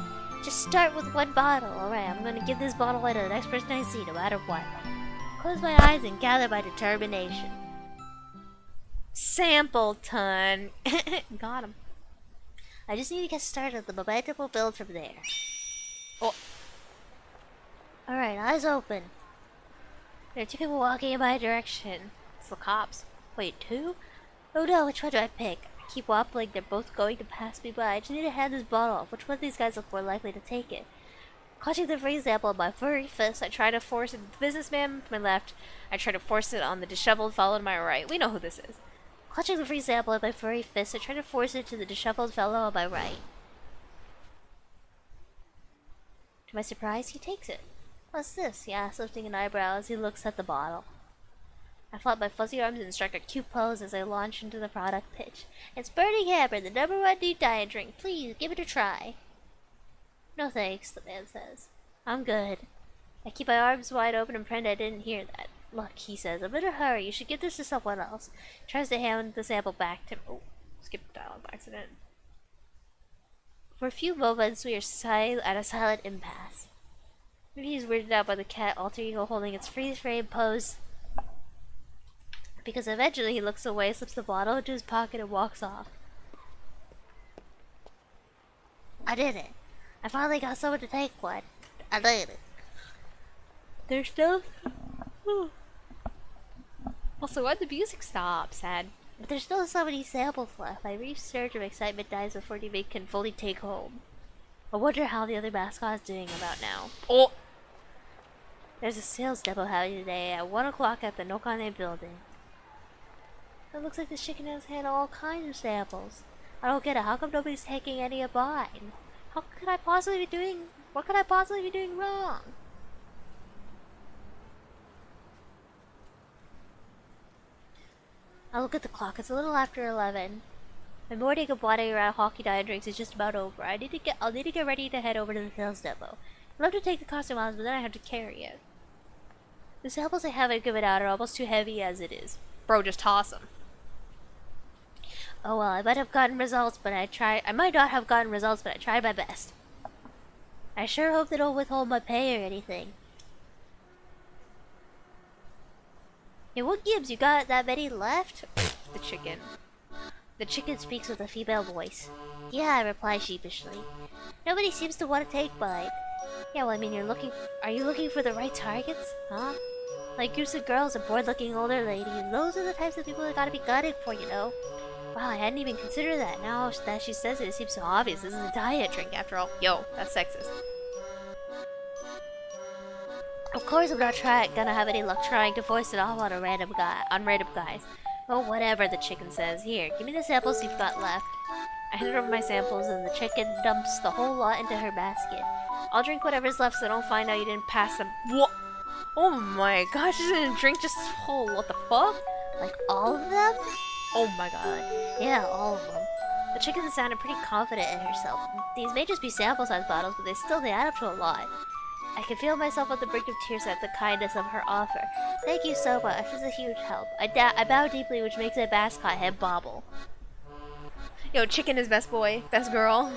[SPEAKER 2] Just start with one bottle. Alright, I'm gonna give this bottle away to the next person I see, no matter what. Close my eyes and gather my determination.
[SPEAKER 1] Sample ton. Got him.
[SPEAKER 2] I just need to get started. The momentum will build from there.
[SPEAKER 1] Oh.
[SPEAKER 2] Alright, eyes open. There are two people walking in my direction.
[SPEAKER 1] It's the cops.
[SPEAKER 2] Wait, two? Oh no, which one do I pick? I keep wobbling, they're both going to pass me by. I just need to hand this bottle off. Which one of these guys look more likely to take it? Clutching the free sample in my furry fist, I try to force it to the businessman to my left. I try to force it on the disheveled fellow to my right. We know who this is. Clutching the free sample in my furry fist, I try to force it to the disheveled fellow on my right. To my surprise, he takes it. What's this? He asks, lifting an eyebrow as he looks at the bottle. I flop my fuzzy arms and strike a cute pose as I launch into the product pitch. It's Burning Hammer, the #1 new diet drink. Please, give it a try. No thanks, the man says. I'm good. I keep my arms wide open and pretend I didn't hear that. Look, he says, I'm in a hurry. You should give this to someone else. Tries to hand the sample back to me. Oh, skipped dialogue by accident. For a few moments, we are at a silent impasse. Maybe he's weirded out by the cat alter ego holding its freeze frame pose. Because eventually he looks away, slips the bottle into his pocket, and walks off. I did it. I finally got someone to take one. I did it. There's still...
[SPEAKER 1] Also, why'd the music stop? Sad.
[SPEAKER 2] But there's still so many samples left. My brief surge of excitement dies before Debate can fully take home. I wonder how the other mascot is doing about now.
[SPEAKER 1] Oh!
[SPEAKER 2] There's a sales demo happening today at 1 o'clock at the Nokane building. It looks like this chicken has had all kinds of samples. I don't get it. How come nobody's taking any of mine? What could I possibly be doing wrong? I look at the clock. It's a little after 11. My morning of wandering around hockey diet drinks is just about over. I'll need to get ready to head over to the sales depot. I'd love to take the costume off, but then I have to carry it. The samples I haven't given out are almost too heavy as it is.
[SPEAKER 1] Bro, just toss them.
[SPEAKER 2] Oh well, I might not have gotten results, but I tried my best. I sure hope they don't withhold my pay or anything. Hey, what gives? You got that many left?
[SPEAKER 1] The chicken.
[SPEAKER 2] The chicken speaks with a female voice. Yeah, I reply sheepishly. Nobody seems to want to take mine. Yeah, well, I mean, are you looking for the right targets? Huh? Like groups of girls and bored-looking older ladies. Those are the types of people that gotta be gunning for, you know? Wow, I hadn't even considered that. Now that she says it, it seems so obvious. This is a diet drink, after all.
[SPEAKER 1] Yo, that's sexist.
[SPEAKER 2] Of course I'm not gonna have any luck trying to voice it off on random guys. Oh, whatever, the chicken says. Here, give me the samples you've got left. I hand over my samples and the chicken dumps the whole lot into her basket. I'll drink whatever's left so don't find out you didn't pass them.
[SPEAKER 1] What? Oh my gosh, she didn't drink just whole. What the fuck?
[SPEAKER 2] Like all of them?
[SPEAKER 1] Oh my god.
[SPEAKER 2] Yeah, all of them. The chicken sounded pretty confident in herself. These may just be sample-sized bottles, but they add up to a lot. I can feel myself on the brink of tears at the kindness of her offer. Thank you so much. This is a huge help. I bow deeply, which makes my mascot head bobble.
[SPEAKER 1] Yo, chicken is best boy, best girl.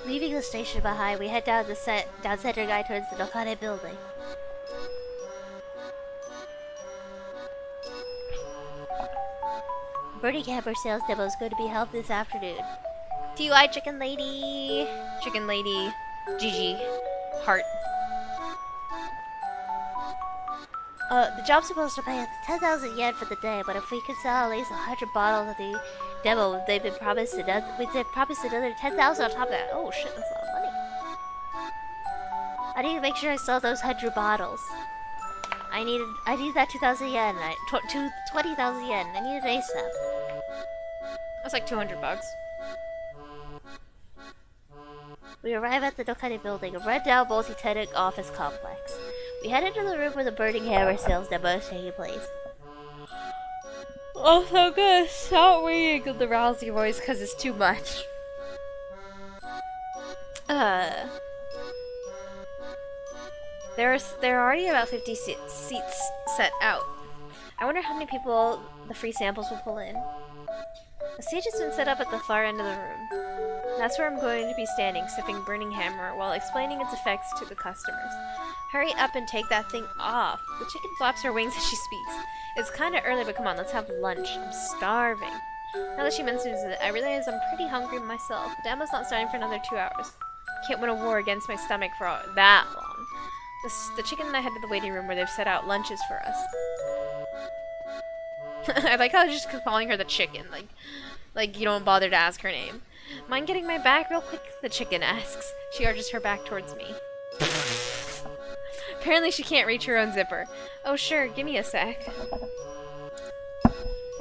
[SPEAKER 2] Leaving the station behind, we head down Center Guy towards the Nokane building. Burning Hammer sales demo is going to be held this afternoon.
[SPEAKER 1] TUI chicken lady. Chicken lady. GG. Heart.
[SPEAKER 2] The job's supposed to pay us 10,000 yen for the day, but if we could sell at least 100 bottles of the demo, we'd promised another 10,000 on top of that. Oh shit, that's a lot of money. I need to make sure I sell those 100 bottles. I need that 2,000 yen, 20,000 yen. I need it ASAP.
[SPEAKER 1] That's like 200 bucks.
[SPEAKER 2] We arrive at the Nokane building, a run-down multi-tenant office complex. We head into the room where the Burning Hammer sales demo is taking place.
[SPEAKER 1] Oh, so good. Stop reading the rousy voice because it's too much. There are already about 50 seats set out. I wonder how many people the free samples will pull in. The stage has been set up at the far end of the room. That's where I'm going to be standing, sipping Burning Hammer while explaining its effects to the customers. Hurry up and take that thing off. The chicken flaps her wings as she speaks. It's kinda early, but come on, let's have lunch. I'm starving. Now that she mentions it, I realize I'm pretty hungry myself. The demo's not starting for another 2 hours. Can't win a war against my stomach for that long. The chicken and I head to the waiting room where they've set out lunches for us. I like how I just keep calling her the chicken, like you don't bother to ask her name. Mind getting my bag real quick? The chicken asks. She arches her back towards me. Apparently she can't reach her own zipper. Oh sure, give me a sec.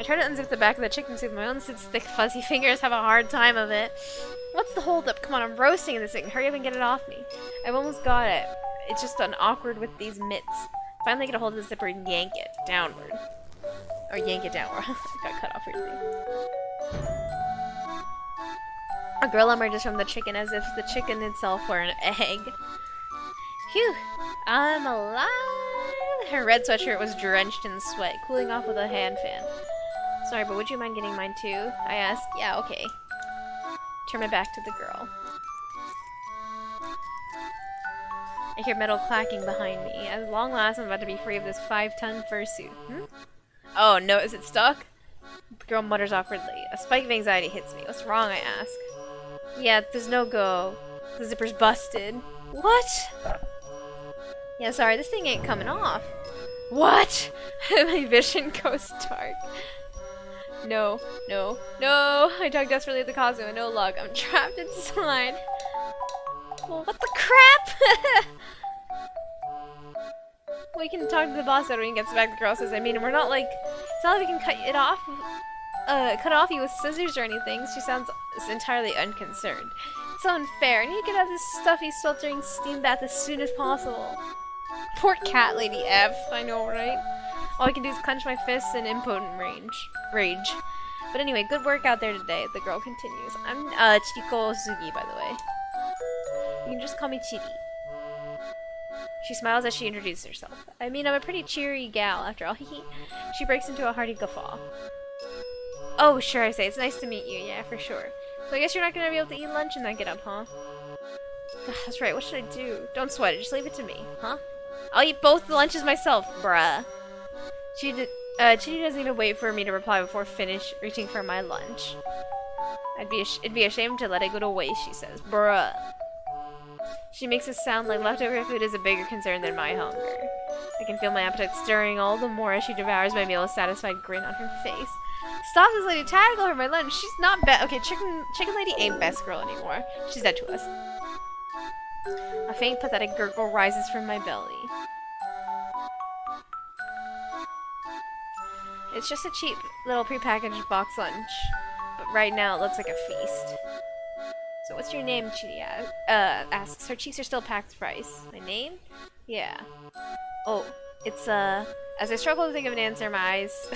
[SPEAKER 1] I try to unzip the back of the chicken soup. My unzipped thick fuzzy fingers have a hard time of it. What's the holdup? Come on, I'm roasting this thing. Hurry up and get it off me. I've almost got it. It's just awkward with these mitts. Finally get a hold of the zipper and yank it downward. Or yank it downward. Got cut off weirdly. A girl emerges from the chicken as if the chicken itself were an egg. Phew! I'm alive! Her red sweatshirt was drenched in sweat, cooling off with a hand fan. Sorry, but would you mind getting mine too? I asked. Yeah, okay. Turn my back to the girl. I hear metal clacking behind me. At long last, I'm about to be free of this 5-ton fursuit. Oh, no, is it stuck? The girl mutters awkwardly. A spike of anxiety hits me. What's wrong, I ask. Yeah, there's no go. The zipper's busted. What? Yeah, sorry, this thing ain't coming off. What? My vision goes dark. No, no, no! I tug desperately at the costume and no luck. I'm trapped inside. Well, what the crap? We can talk to the boss when he gets back. The girl says, I mean, we're not like... It's not like we can cut it off. Cut off you with scissors or anything. She sounds entirely unconcerned. It's so unfair. I need to get out of this stuffy, sweltering steam bath as soon as possible. Poor cat lady F. I know, right? All I can do is clench my fists in impotent rage. But anyway, good work out there today. The girl continues. I'm Chiko Sugi, by the way. You can just call me Chidi. She smiles as she introduces herself. I mean, I'm a pretty cheery gal, after all. She breaks into a hearty guffaw. Oh, sure, I say. It's nice to meet you. Yeah, for sure. So I guess you're not going to be able to eat lunch in that get-up, huh? That's right. What should I do? Don't sweat it. Just leave it to me, huh? I'll eat both the lunches myself, bruh. Chidi doesn't even wait for me to reply before reaching for my lunch. It'd be a shame to let it go to waste, she says. Bruh. She makes it sound like leftover food is a bigger concern than my hunger. I can feel my appetite stirring all the more as she devours my meal, a satisfied grin on her face. Stop this lady, tackle her, my lunch. She's not okay, chicken lady ain't best girl anymore. She's dead to us. A faint, pathetic gurgle rises from my belly. It's just a cheap little prepackaged box lunch, but right now it looks like a feast. So what's your name, Chidi asks. Her cheeks are still packed with rice. My name? Yeah. Oh, it's, as I struggle to think of an answer, my eyes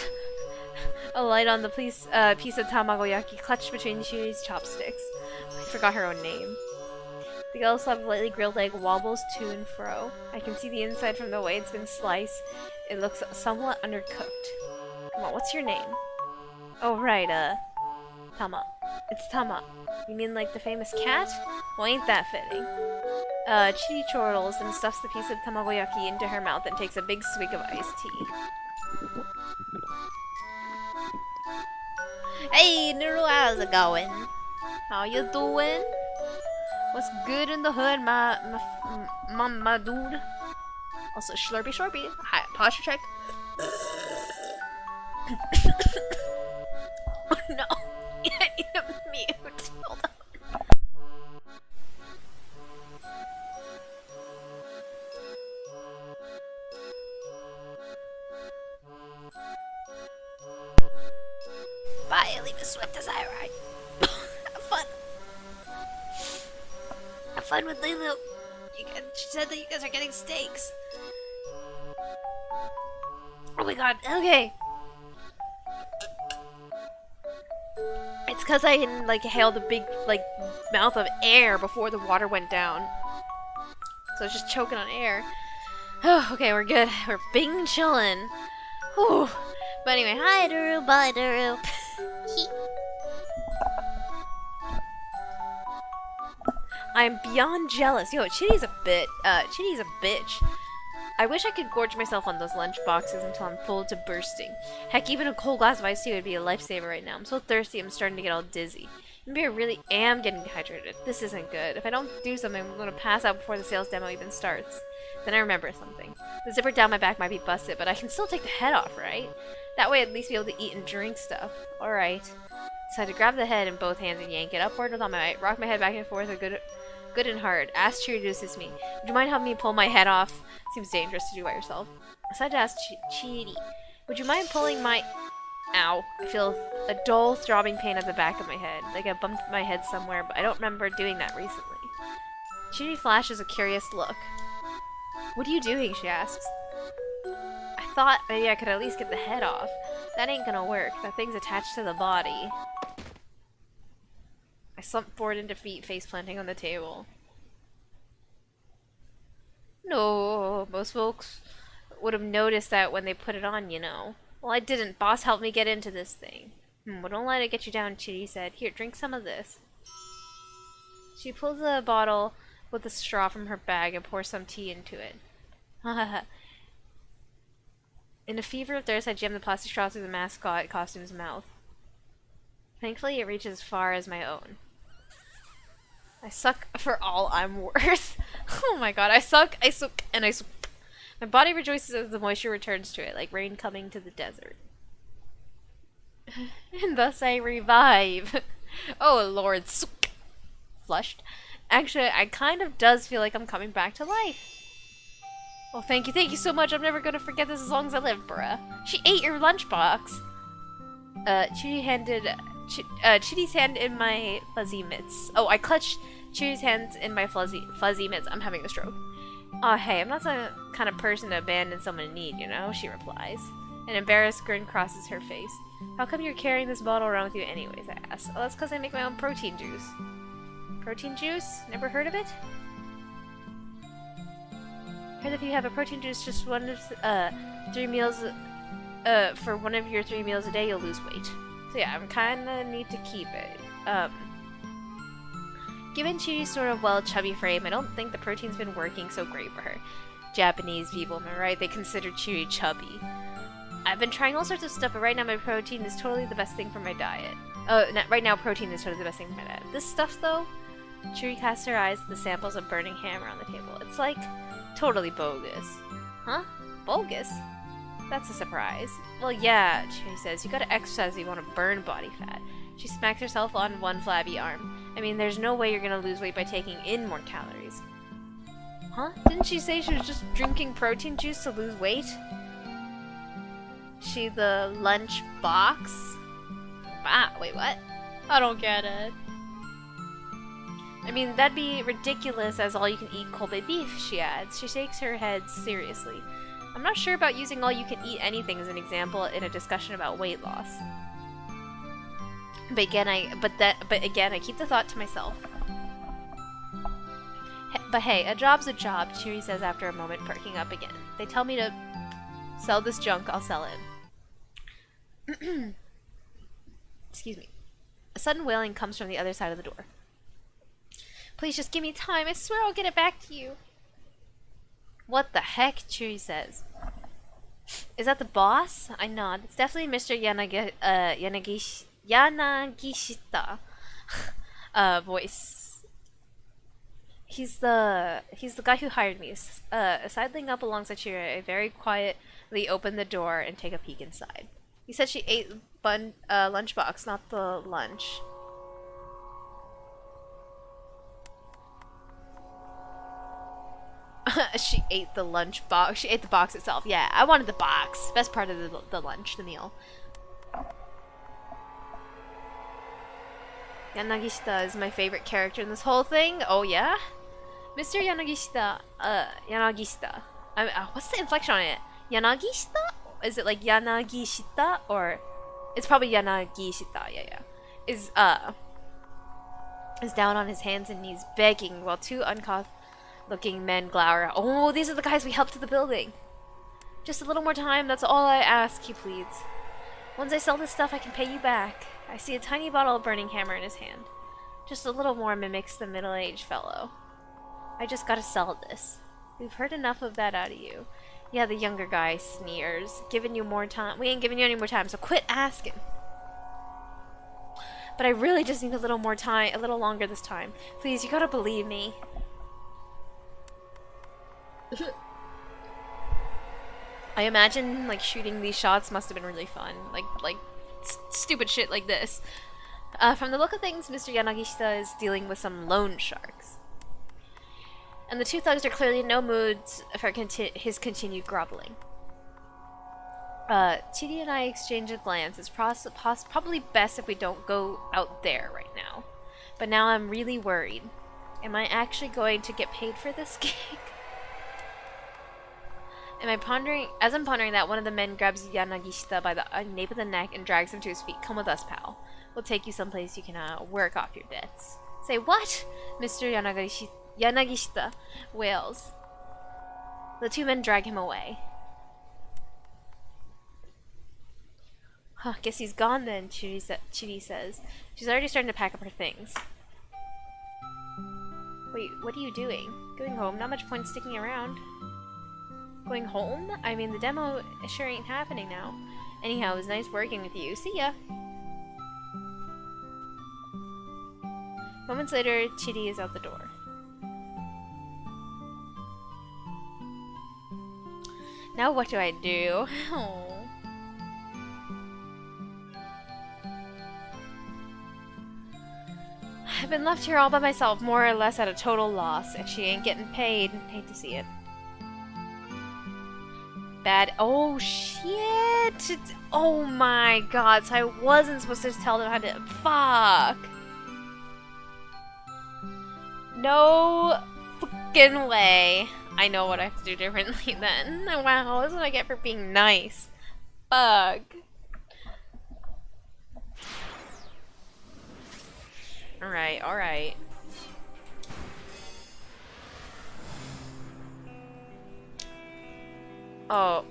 [SPEAKER 1] alight on the piece of tamagoyaki clutched between Chidi's chopsticks. I forgot her own name. The yellow slab of lightly grilled egg wobbles to and fro. I can see the inside from the way it's been sliced. It looks somewhat undercooked. Come on, what's your name? Oh, right, Tama. It's Tama. You mean like the famous cat? Well, ain't that fitting. Chidi chortles and stuffs the piece of tamagoyaki into her mouth and takes a big swig of iced tea. Hey, Nuru, how's it going? How you doing? What's good in the hood, my dude? Also, slurpy slurpy. Hi, posture check. Oh no. I need to mute. Hold on. Bye, leave a swift as I ride. Have fun. Have fun with Lulu. She said that you guys are getting steaks. Oh my god, okay. It's because I inhaled a big, mouth of air before the water went down. So it's just choking on air. Oh, okay, we're good. We're bing chillin'. Whew. But anyway, hi Duru, bye Duru. I'm beyond jealous. Yo, Chidi's a bitch. I wish I could gorge myself on those lunch boxes until I'm full to bursting. Heck, even a cold glass of iced tea would be a lifesaver right now. I'm so thirsty, I'm starting to get all dizzy. Maybe I really am getting dehydrated. This isn't good. If I don't do something, I'm going to pass out before the sales demo even starts. Then I remember something. The zipper down my back might be busted, but I can still take the head off, right? That way I'd at least be able to eat and drink stuff. Alright. So I had to grab the head in both hands and yank it upward with all my might. Rock my head back and forth good and hard. Ask Chiri to assist me. Would you mind helping me pull my head off? Seems dangerous to do by yourself. I decided to ask Chiri. Would you mind pulling my... Ow. I feel a dull throbbing pain at the back of my head. Like I bumped my head somewhere, but I don't remember doing that recently. Chidi flashes a curious look. What are you doing? She asks. I thought maybe I could at least get the head off. That ain't gonna work. That thing's attached to the body. I slumped forward in defeat, face planting on the table. No, most folks would have noticed that when they put it on, you know. Well, I didn't. Boss helped me get into this thing. Well, don't let it get you down, Chidi said. Here, drink some of this. She pulls a bottle with a straw from her bag and pours some tea into it. In a fever of thirst, I jammed the plastic straw through the mascot costume's mouth. Thankfully, it reaches as far as my own. I suck for all I'm worth. Oh my god, I suck, and I suck. My body rejoices as the moisture returns to it, like rain coming to the desert. And thus I revive. Oh lord, suck. Flushed. Actually, I kind of does feel like I'm coming back to life. Oh, thank you so much. I'm never gonna forget this as long as I live, bruh. She ate your lunchbox. Chidi's hand in my fuzzy mitts. Oh, I clutched Chidi's hands in my fuzzy mitts. I'm having a stroke. Aw, hey, I'm not the kind of person to abandon someone in need, you know? She replies. An embarrassed grin crosses her face. How come you're carrying this bottle around with you anyways, I ask. Oh, that's because I make my own protein juice. Protein juice? Never heard of it? Heard if you have a protein juice just one of 3 meals for one of your 3 meals a day, you'll lose weight. So yeah, I'm kinda need to keep it. Given Chidi's sort of chubby frame, I don't think the protein's been working so great for her. Japanese people, am I right? They consider Chidi chubby. I've been trying all sorts of stuff, but right now my protein is totally the best thing for my diet. Right now protein is totally the best thing for my diet. This stuff though, Chidi casts her eyes at the samples of burning hammer on the table. It's like totally bogus. Huh? Bogus? That's a surprise. Well, yeah, Chidi says. You gotta exercise if you want to burn body fat. She smacks herself on one flabby arm. I mean, there's no way you're gonna lose weight by taking in more calories. Huh? Didn't she say she was just drinking protein juice to lose weight? She the lunch box? Ah, wait, what? I don't get it. I mean, that'd be ridiculous as all-you-can-eat Kobe beef, she adds. She shakes her head seriously. I'm not sure about using all-you-can-eat anything as an example in a discussion about weight loss. But again, I keep the thought to myself. But hey, a job's a job, Chiri says after a moment, perking up again. They tell me to sell this junk, I'll sell it. Excuse me. A sudden wailing comes from the other side of the door. Please just give me time. I swear I'll get it back to you. What the heck? Chiri says. Is that the boss? I nod. It's definitely Mr. Yanagishita. Voice. He's the guy who hired me. Sidling up alongside Chiri, I very quietly open the door and take a peek inside. He said she ate lunchbox, not the lunch. She ate the lunch box. She ate the box itself. Yeah, I wanted the box. Best part of the lunch, the meal. Yanagishita is my favorite character in this whole thing. Oh yeah? Mr. Yanagishita. Yanagishita. What's the inflection on it? Yanagishita? Is it like Yanagishita? Or... It's probably Yanagishita. Yeah. Is down on his hands and knees begging while two uncouth looking men glower. Oh, these are the guys we helped to the building. Just a little more time, that's all I ask, he pleads. Once I sell this stuff, I can pay you back. I see a tiny bottle of burning hammer in his hand. Just a little more mimics the middle-aged fellow. I just gotta sell this. We've heard enough of that out of you. Yeah, the younger guy sneers. Giving you more time. We ain't giving you any more time, so quit asking. But I really just need a little more time, a little longer this time. Please, you gotta believe me. I imagine like shooting these shots must have been really fun, like stupid shit like this. From the look of things, Mr. Yanagishita is dealing with some loan sharks, and the two thugs are clearly in no moods for his continued groveling. Chidi and I exchange a glance. It's probably best if we don't go out there right now. But now I'm really worried. Am I actually going to get paid for this gig? As I'm pondering that, one of the men grabs Yanagishita by the nape of the neck and drags him to his feet. Come with us, pal. We'll take you someplace you can work off your debts. Say what? Mr. Yanagishita wails. The two men drag him away. Huh, guess he's gone then, Chidi says. She's already starting to pack up her things. Wait, what are you doing? Going home? Not much point sticking around. Going home? I mean, the demo sure ain't happening now. Anyhow, it was nice working with you. See ya! Moments later, Chidi is out the door. Now what do I do? Oh. I've been left here all by myself, more or less at a total loss, and she ain't getting paid. Hate to see it. Bad. Oh, shit! Oh my god, so I wasn't supposed to tell them how to. Fuck! No fucking way. I know what I have to do differently then. Wow, this is what I get for being nice. Fuck. Alright, alright. Oh,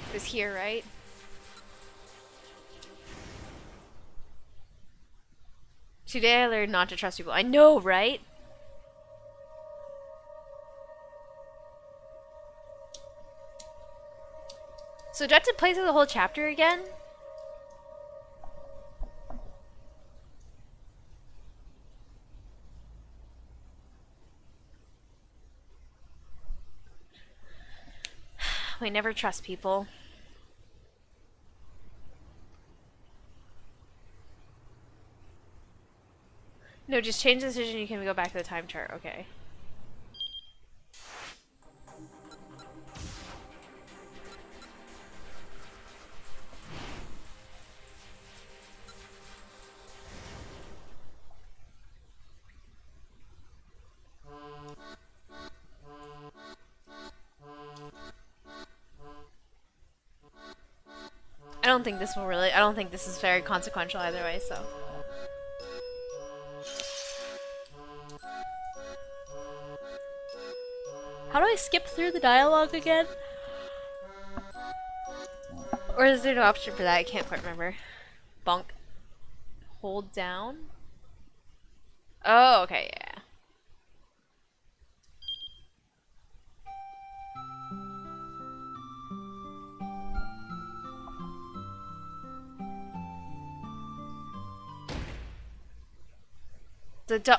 [SPEAKER 1] it was here, right? Today I learned not to trust people. I know, right? So do I have to play through the whole chapter again? We never trust people. No, just change the decision. You can go back to the time chart. Okay. I don't think this is very consequential either way, so. How do I skip through the dialogue again? Or is there no option for that? I can't quite remember. Bonk. Hold down? Oh, okay, yeah.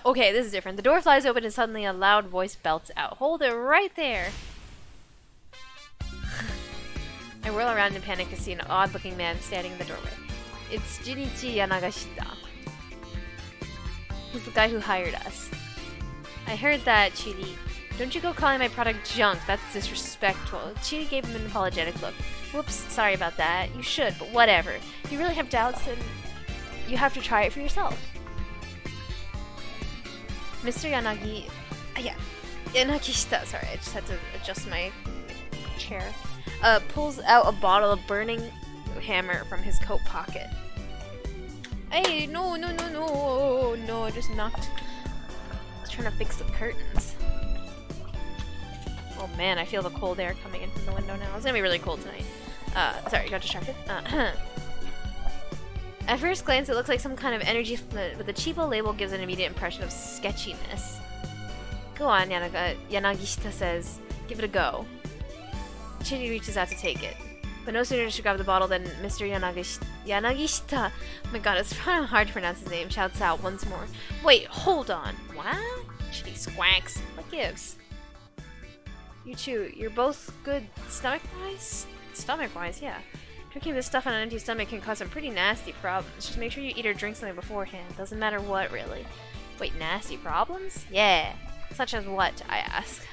[SPEAKER 1] Okay, this is different. The door flies open and suddenly a loud voice belts out. Hold it right there! I whirl around in panic to see an odd-looking man standing in the doorway. It's Junichi Yanagashita. He's the guy who hired us. I heard that, Chidi. Don't you go calling my product junk. That's disrespectful. Chidi gave him an apologetic look. Whoops, sorry about that. You should, but whatever. If you really have doubts, then you have to try it for yourself. Mr. Yanagishita, sorry, I just had to adjust my chair, pulls out a bottle of burning hammer from his coat pocket. Hey, no, I just knocked. I was trying to fix the curtains. Oh man, I feel the cold air coming in from the window now. It's gonna be really cold tonight. Sorry, got distracted. At first glance, it looks like some kind of energy split, but the cheapo label gives an immediate impression of sketchiness. Go on, Yanagishita says. Give it a go. Chidi reaches out to take it. But no sooner does she grab the bottle than Mr. Yanagishita, oh my god, it's hard to pronounce his name, shouts out once more. Wait, hold on. What? Chidi squawks. What gives? You two, you're both good stomach-wise? Stomach-wise, yeah. Drinking this stuff on an empty stomach can cause some pretty nasty problems. Just make sure you eat or drink something beforehand. Doesn't matter what, really. Wait, nasty problems? Yeah. Such as what, I ask?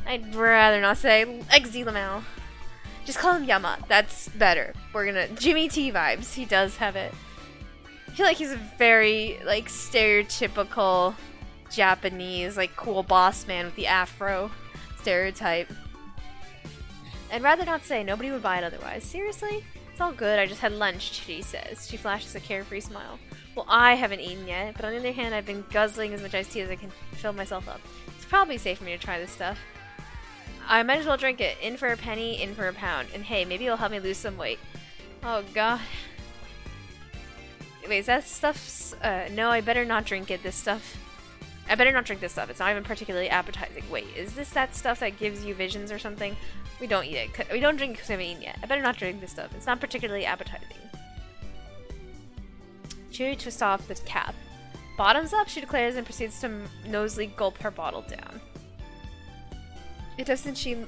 [SPEAKER 1] I'd rather not say. Exelamau. Just call him Yama. That's better. We're gonna... Jimmy T vibes. He does have it. I feel like he's a very, like, stereotypical Japanese, like, cool boss man with the afro stereotype. I'd rather not say. Nobody would buy it otherwise. Seriously? It's all good. I just had lunch, she says. She flashes a carefree smile. Well, I haven't eaten yet, but on the other hand, I've been guzzling as much iced tea as I can fill myself up. It's probably safe for me to try this stuff. I might as well drink it. In for a penny, in for a pound. And hey, maybe it'll help me lose some weight. Oh, God. Wait, is that stuff... no, I better not drink it. This stuff... I better not drink this stuff. It's not even particularly appetizing. Wait, is this that stuff that gives you visions or something? We don't eat it. We don't drink it because we haven't eaten yet. I better not drink this stuff. It's not particularly appetizing. Chewie twists off the cap. Bottoms up, she declares, and proceeds to nosily gulp her bottle down. It doesn't seem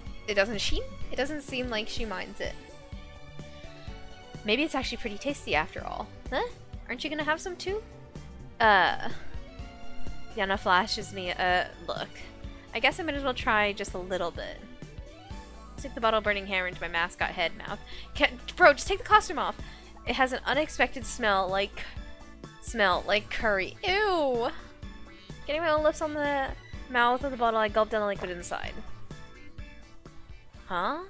[SPEAKER 1] like she minds it. Maybe it's actually pretty tasty after all. Huh? Aren't you gonna have some too? Yana flashes me a look. I guess I might as well try just a little bit. Stick the bottle burning hammer into my mascot head mouth. Bro, just take the costume off. It has an unexpected smell like curry. Ew! Getting my own lips on the mouth of the bottle, I gulp down the liquid inside. Huh?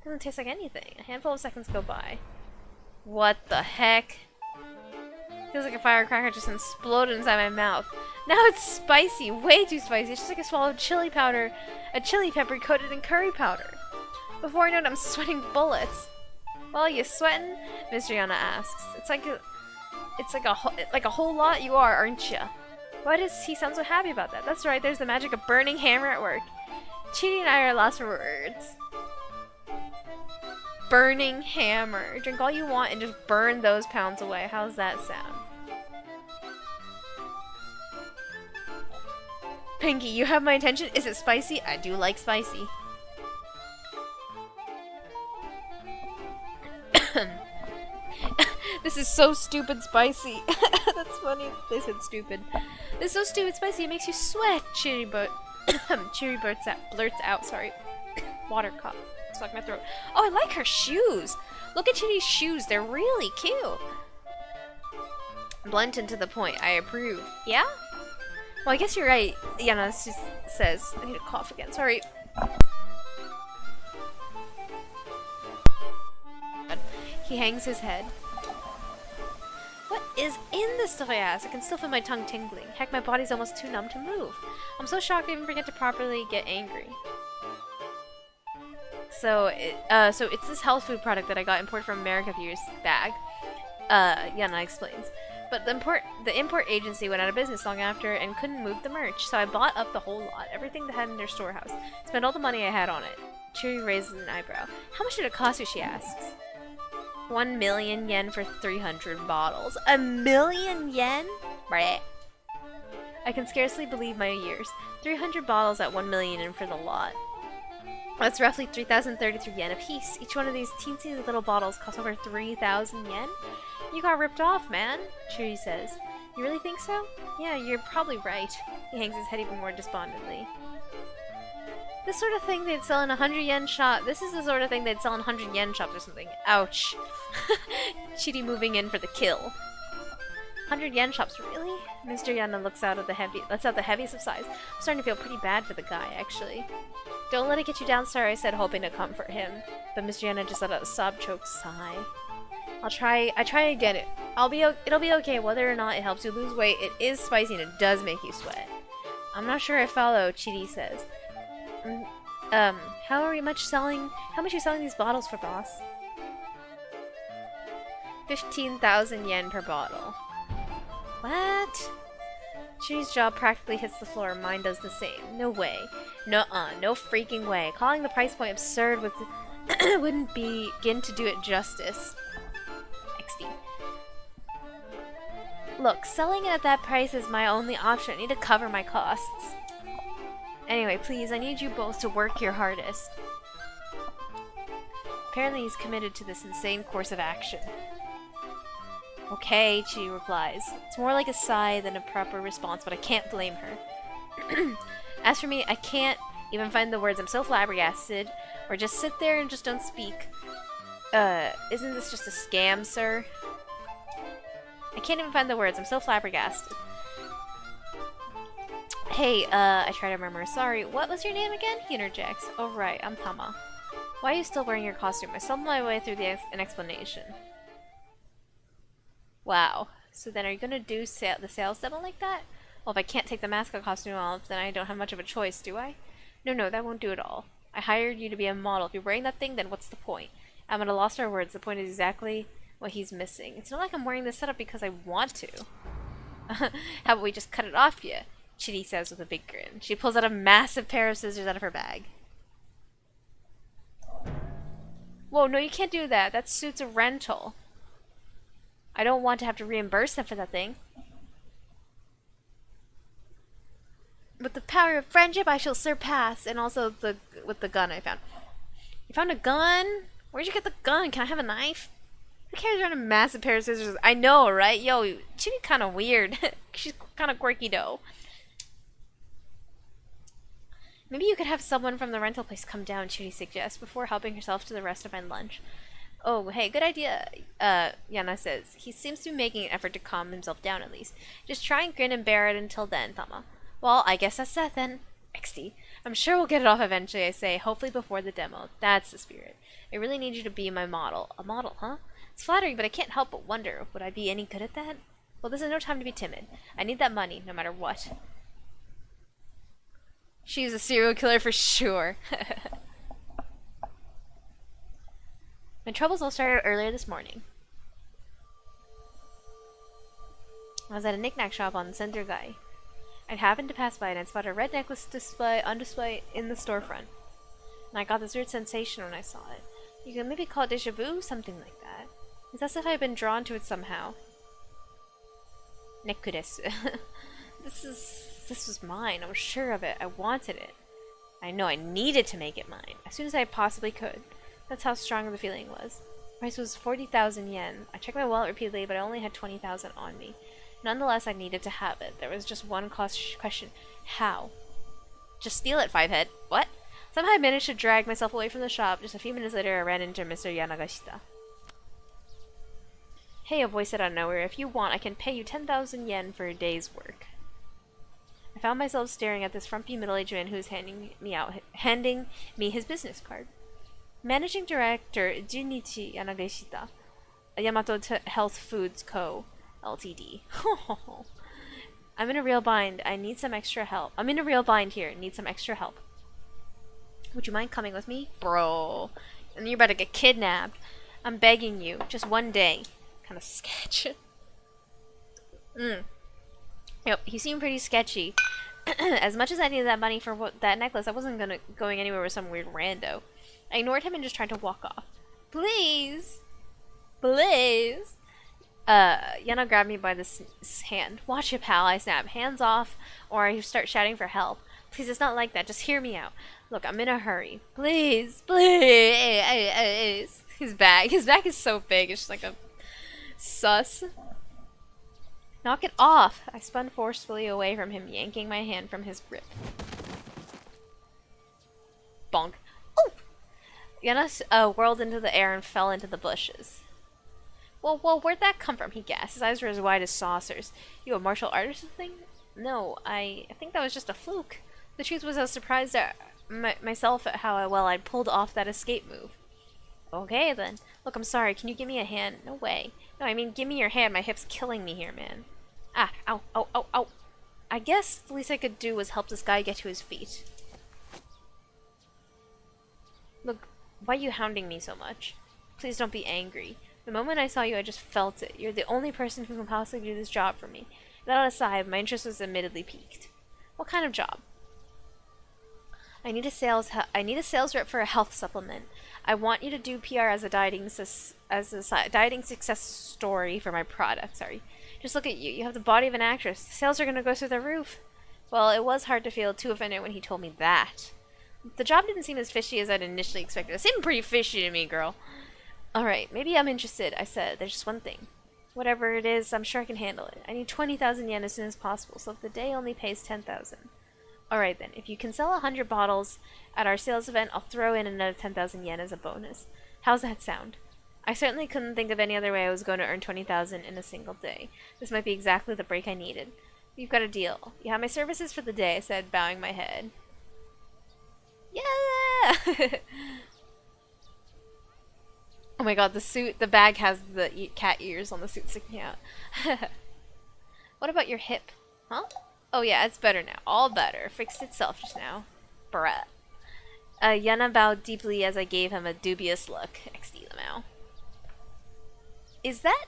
[SPEAKER 1] Doesn't taste like anything. A handful of seconds go by. What the heck? Feels like a firecracker just exploded inside my mouth. Now it's spicy, way too spicy. It's just like I swallowed chili powder, a chili pepper coated in curry powder. Before I know it, I'm sweating bullets. Well, you sweating? Mr. Yana asks. It's like a whole lot you are, aren't you? Why does he sound so happy about that? That's right, there's the magic of burning hammer at work. Chidi and I are lost for words. Burning hammer. Drink all you want and just burn those pounds away. How's that sound? Pinky, you have my attention. Is it spicy? I do like spicy. This is so stupid spicy. That's funny. They said stupid. This is so stupid spicy. It makes you sweat. Cheery blurts out. Sorry. Water cup. Stuck my throat. Oh, I like her shoes. Look at Chitty's shoes. They're really cute. Blunt and to the point. I approve. Yeah? Well, I guess you're right. Yana says. I need to cough again. Sorry. He hangs his head. What is in this stuff, I ask? I can still feel my tongue tingling. Heck, my body's almost too numb to move. I'm so shocked I even forget to properly get angry. So it's this health food product that I got imported from America a few years back. Yana explains. But the import agency went out of business long after and couldn't move the merch, so I bought up the whole lot, everything they had in their storehouse. Spent all the money I had on it. Chiri raises an eyebrow. How much did it cost you, she asks. 1 million yen for 300 bottles. 1 million yen? Right. I can scarcely believe my ears. 300 bottles at 1 million yen for the lot. That's roughly 3,033 yen a piece. Each one of these teensy little bottles costs over 3,000 yen? You got ripped off, man, Chiri says. You really think so? Yeah, you're probably right. He hangs his head even more despondently. This sort of thing they'd sell in a 100 yen shop. This is the sort of thing they'd sell in 100 yen shops or something. Ouch. Chidi moving in for the kill. 100 yen shops, really? Mr. Yana lets out the heaviest of sighs. I'm starting to feel pretty bad for the guy, actually. Don't let it get you down, sir, I said, hoping to comfort him. But Mr. Yana just let out a sob-choked sigh. I try again. It'll be okay whether or not it helps you lose weight. It is spicy and it does make you sweat. I'm not sure I follow, Chidi says. How much you selling these bottles for, boss? 15,000 yen per bottle. What? Chidi's jaw practically hits the floor, mine does the same. No way. Nuh-uh, no freaking way. Calling the price point absurd wouldn't begin to do it justice. XD. Look, selling it at that price is my only option. I need to cover my costs. Anyway, please, I need you both to work your hardest. Apparently he's committed to this insane course of action. Okay, she replies. It's more like a sigh than a proper response, but I can't blame her. As for me, I can't even find the words. I'm so flabbergasted. Or just sit there and just don't speak. Isn't this just a scam, sir? I can't even find the words. I'm so flabbergasted. Hey, I try to remember. Sorry, what was your name again? He interjects. Oh, right, I'm Tama. Why are you still wearing your costume? I stumbled my way through an explanation. Wow. So then are you gonna do the sales demo like that? Well, if I can't take the mascot costume off, then I don't have much of a choice, do I? No, that won't do at all. I hired you to be a model. If you're wearing that thing, then what's the point? I'm at a loss for words. The point is exactly what he's missing. It's not like I'm wearing this setup because I want to. How about we just cut it off you? Chidi says with a big grin. She pulls out a massive pair of scissors out of her bag. Whoa, no, you can't do that. That suit's a rental. I don't want to have to reimburse them for that thing. With the power of friendship, I shall surpass. And also with the gun I found. You found a gun? Where'd you get the gun? Can I have a knife? Who carries around a massive pair of scissors? I know, right? Yo, Chidi kind of weird. She's kind of quirky, though. Maybe you could have someone from the rental place come down, Chidi suggests, before helping herself to the rest of my lunch. Oh, hey, good idea, Yana says. He seems to be making an effort to calm himself down, at least. Just try and grin and bear it until then, Tama. Well, I guess that's that then. XD. I'm sure we'll get it off eventually, I say, hopefully before the demo. That's the spirit. I really need you to be my model. A model, huh? It's flattering, but I can't help but wonder, would I be any good at that? Well, this is no time to be timid. I need that money, no matter what. She's a serial killer for sure. My troubles all started earlier this morning. I was at a knick-knack shop on Sendergai. I'd happened to pass by and I'd spotted a red necklace on display in the storefront. And I got this weird sensation when I saw it. You could maybe call it déjà vu, something like that. It's as if I had been drawn to it somehow. Nekudesu. This was mine. I was sure of it. I wanted it. I know I needed to make it mine. As soon as I possibly could. That's how strong the feeling was. The price was 40,000 yen. I checked my wallet repeatedly, but I only had 20,000 on me. Nonetheless, I needed to have it. There was just one question. How? Just steal it, Fivehead. What? Somehow I managed to drag myself away from the shop. Just a few minutes later, I ran into Mr. Yanagashita. Hey, a voice said out of nowhere. If you want, I can pay you 10,000 yen for a day's work. I found myself staring at this frumpy middle-aged man who was handing me his business card. Managing Director Junichi Yanagashita, Yamato Health Foods Co., Ltd. I'm in a real bind. I need some extra help. I'm in a real bind here. Need some extra help. Would you mind coming with me? Bro. And you're about to get kidnapped. I'm begging you. Just one day. Kind of sketch. Yep, he seemed pretty sketchy. As much as I needed that money for that necklace, I wasn't going anywhere with some weird rando. I ignored him and just tried to walk off. Please! Please! Yana grabbed me by this hand. Watch it, pal, I snap. Hands off, or I start shouting for help. Please, it's not like that. Just hear me out. Look, I'm in a hurry. Please, please. His bag is so big. It's just like a sus. Knock it off. I spun forcefully away from him, yanking my hand from his grip. Bonk. Oh! Yana whirled into the air and fell into the bushes. Well, where'd that come from? He gasped. His eyes were as wide as saucers. You a martial artist or something? No, I think that was just a fluke. The truth was I was surprised at myself at how well I'd pulled off that escape move. Okay, then. Look, I'm sorry. Can you give me a hand? No way. No, I mean, give me your hand. My hip's killing me here, man. Ah, ow, ow, ow, ow. I guess the least I could do was help this guy get to his feet. Look, why are you hounding me so much? Please don't be angry. The moment I saw you, I just felt it. You're the only person who can possibly do this job for me. That aside, my interest was admittedly piqued. What kind of job? I need a sales rep for a health supplement. I want you to do PR as a dieting success story for my product. Sorry. Just look at you. You have the body of an actress. The sales are going to go through the roof. Well, it was hard to feel too offended when he told me that. The job didn't seem as fishy as I'd initially expected. It seemed pretty fishy to me, girl. Alright, maybe I'm interested, I said. There's just one thing. Whatever it is, I'm sure I can handle it. I need 20,000 yen as soon as possible, so if the day only pays 10,000. Alright then, if you can sell 100 bottles at our sales event, I'll throw in another 10,000 yen as a bonus. How's that sound? I certainly couldn't think of any other way I was going to earn 20,000 in a single day. This might be exactly the break I needed. You've got a deal. You have my services for the day, I said, bowing my head. Yeah! Oh my god, the bag has the cat ears on the suit sticking out. What about your hip? Huh? Oh yeah, it's better now. All better. Fixed itself just now. Bruh. Yana bowed deeply as I gave him a dubious look. XD Lamau. Is that...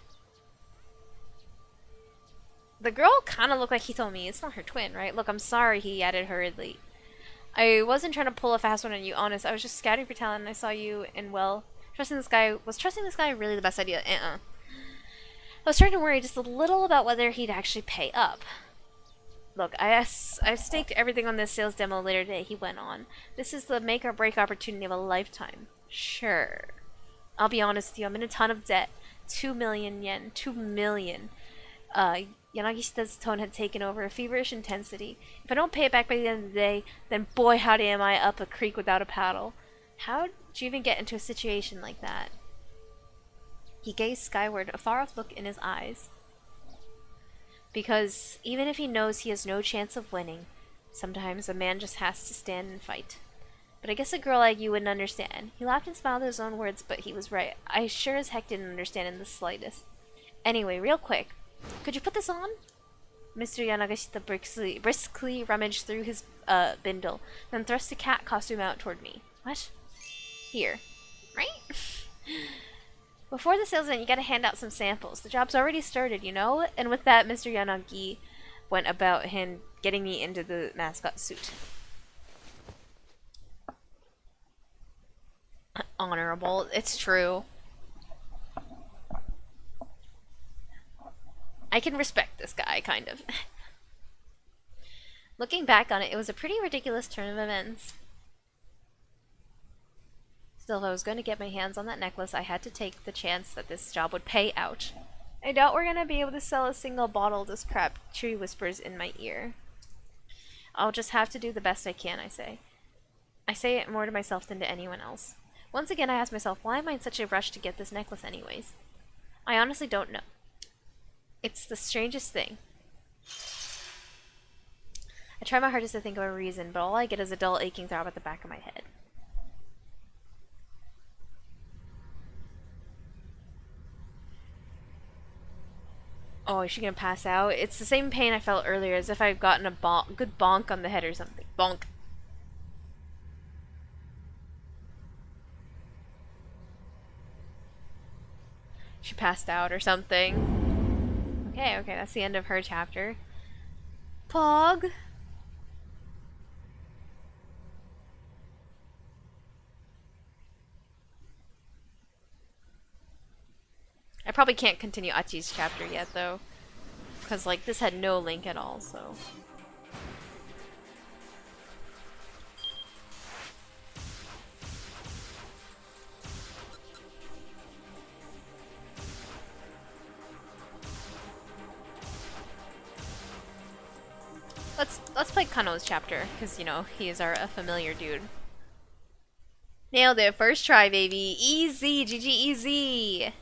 [SPEAKER 1] The girl kind of looked like Hitomi. It's not her twin, right? Look, I'm sorry, he added hurriedly. I wasn't trying to pull a fast one on you, honest. I was just scouting for talent and I saw you and, well... Was trusting this guy really the best idea? I was starting to worry just a little about whether he'd actually pay up. Look, I've staked everything on this sales demo later today, he went on. This is the make or break opportunity of a lifetime. Sure. I'll be honest with you, I'm in a ton of debt. 2 million yen. 2 million. Yanagishita's tone had taken over a feverish intensity. If I don't pay it back by the end of the day, then boy howdy am I up a creek without a paddle. How'd you even get into a situation like that? He gazed skyward, a far-off look in his eyes. Because even if he knows he has no chance of winning, sometimes a man just has to stand and fight. But I guess a girl like you wouldn't understand. He laughed and smiled at his own words, but he was right. I sure as heck didn't understand in the slightest. Anyway, real quick, could you put this on? Mr. Yanagishita briskly rummaged through his bindle, then thrust a cat costume out toward me. What? Here. Right? Before the sales event, you gotta hand out some samples. The job's already started, you know? And with that, Mr. Yanagi went about him getting me into the mascot suit. Honorable. It's true. I can respect this guy, kind of. Looking back on it, it was a pretty ridiculous turn of events. Still, if I was going to get my hands on that necklace, I had to take the chance that this job would pay out. I doubt we're going to be able to sell a single bottle of this crap, Chewy whispers in my ear. I'll just have to do the best I can, I say. I say it more to myself than to anyone else. Once again, I ask myself, why am I in such a rush to get this necklace anyways? I honestly don't know. It's the strangest thing. I try my hardest to think of a reason, but all I get is a dull aching throb at the back of my head. Oh, is she gonna pass out? It's the same pain I felt earlier, as if I'd gotten a good bonk on the head or something. Bonk. She passed out or something. Okay, that's the end of her chapter. Pog. I probably can't continue Achi's chapter yet, though. Because, like, this had no link at all, so... Let's play Kano's chapter, because, you know, he is a familiar dude. Nailed it. First try, baby. Easy. GG easy.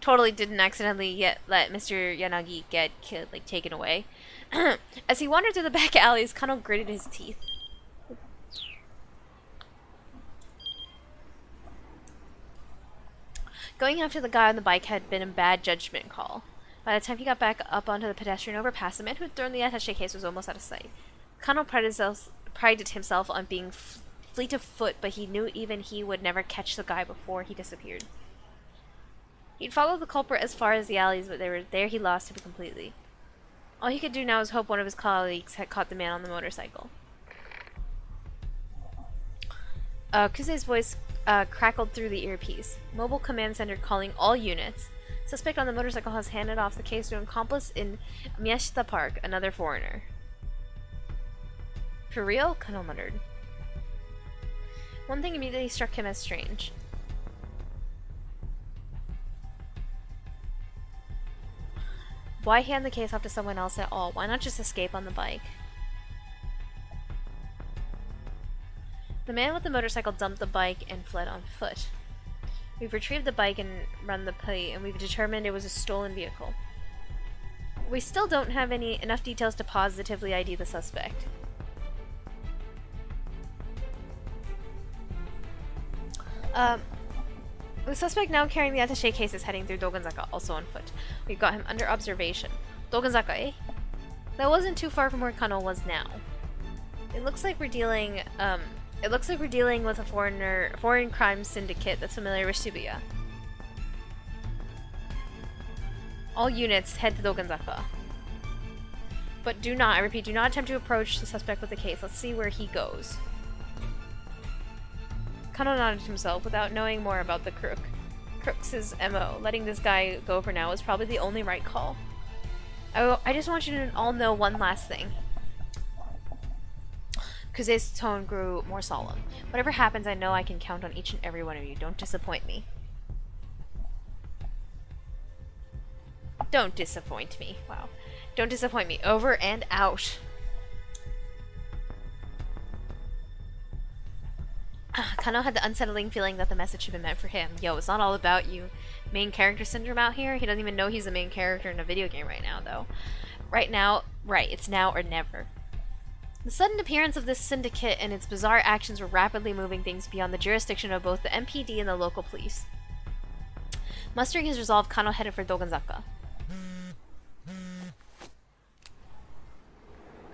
[SPEAKER 1] Totally didn't accidentally let Mr. Yanagi get killed, like, taken away. As he wandered through the back alleys, Kano gritted his teeth. Going after the guy on the bike had been a bad judgment call. By the time he got back up onto the pedestrian overpass, the man who had thrown the attaché case was almost out of sight. Kano prided himself on being fleet of foot, but he knew even he would never catch the guy before he disappeared. He'd followed the culprit as far as the alleys, but there he lost him completely. All he could do now was hope one of his colleagues had caught the man on the motorcycle. Kuse's voice crackled through the earpiece. Mobile command center calling all units. Suspect on the motorcycle has handed off the case to an accomplice in Miyashita Park, another foreigner. For real? Kano muttered. One thing immediately struck him as strange. Why hand the case off to someone else at all? Why not just escape on the bike? The man with the motorcycle dumped the bike and fled on foot. We've retrieved the bike and run the plate, and we've determined it was a stolen vehicle. We still don't have enough details to positively ID the suspect. The suspect now carrying the attaché case is heading through Dogonzaka, also on foot. We've got him under observation. Dogonzaka, eh? That wasn't too far from where Kano was now. It looks like we're dealing with a foreign crime syndicate that's familiar with Shibuya. All units head to Dogonzaka. But do not, I repeat, do not attempt to approach the suspect with the case. Let's see where he goes. Kano nodded to himself without knowing more about the Crook's MO. Letting this guy go for now was probably the only right call. I just want you to all know one last thing. Kuze's tone grew more solemn. Whatever happens, I know I can count on each and every one of you. Don't disappoint me. Don't disappoint me. Wow. Don't disappoint me. Over and out. Kano had the unsettling feeling that the message had been meant for him. Yo, it's not all about you. Main character syndrome out here? He doesn't even know he's the main character in a video game right now, though. Right now, it's now or never. The sudden appearance of this syndicate and its bizarre actions were rapidly moving things beyond the jurisdiction of both the MPD and the local police. Mustering his resolve, Kano headed for Dogonzaka.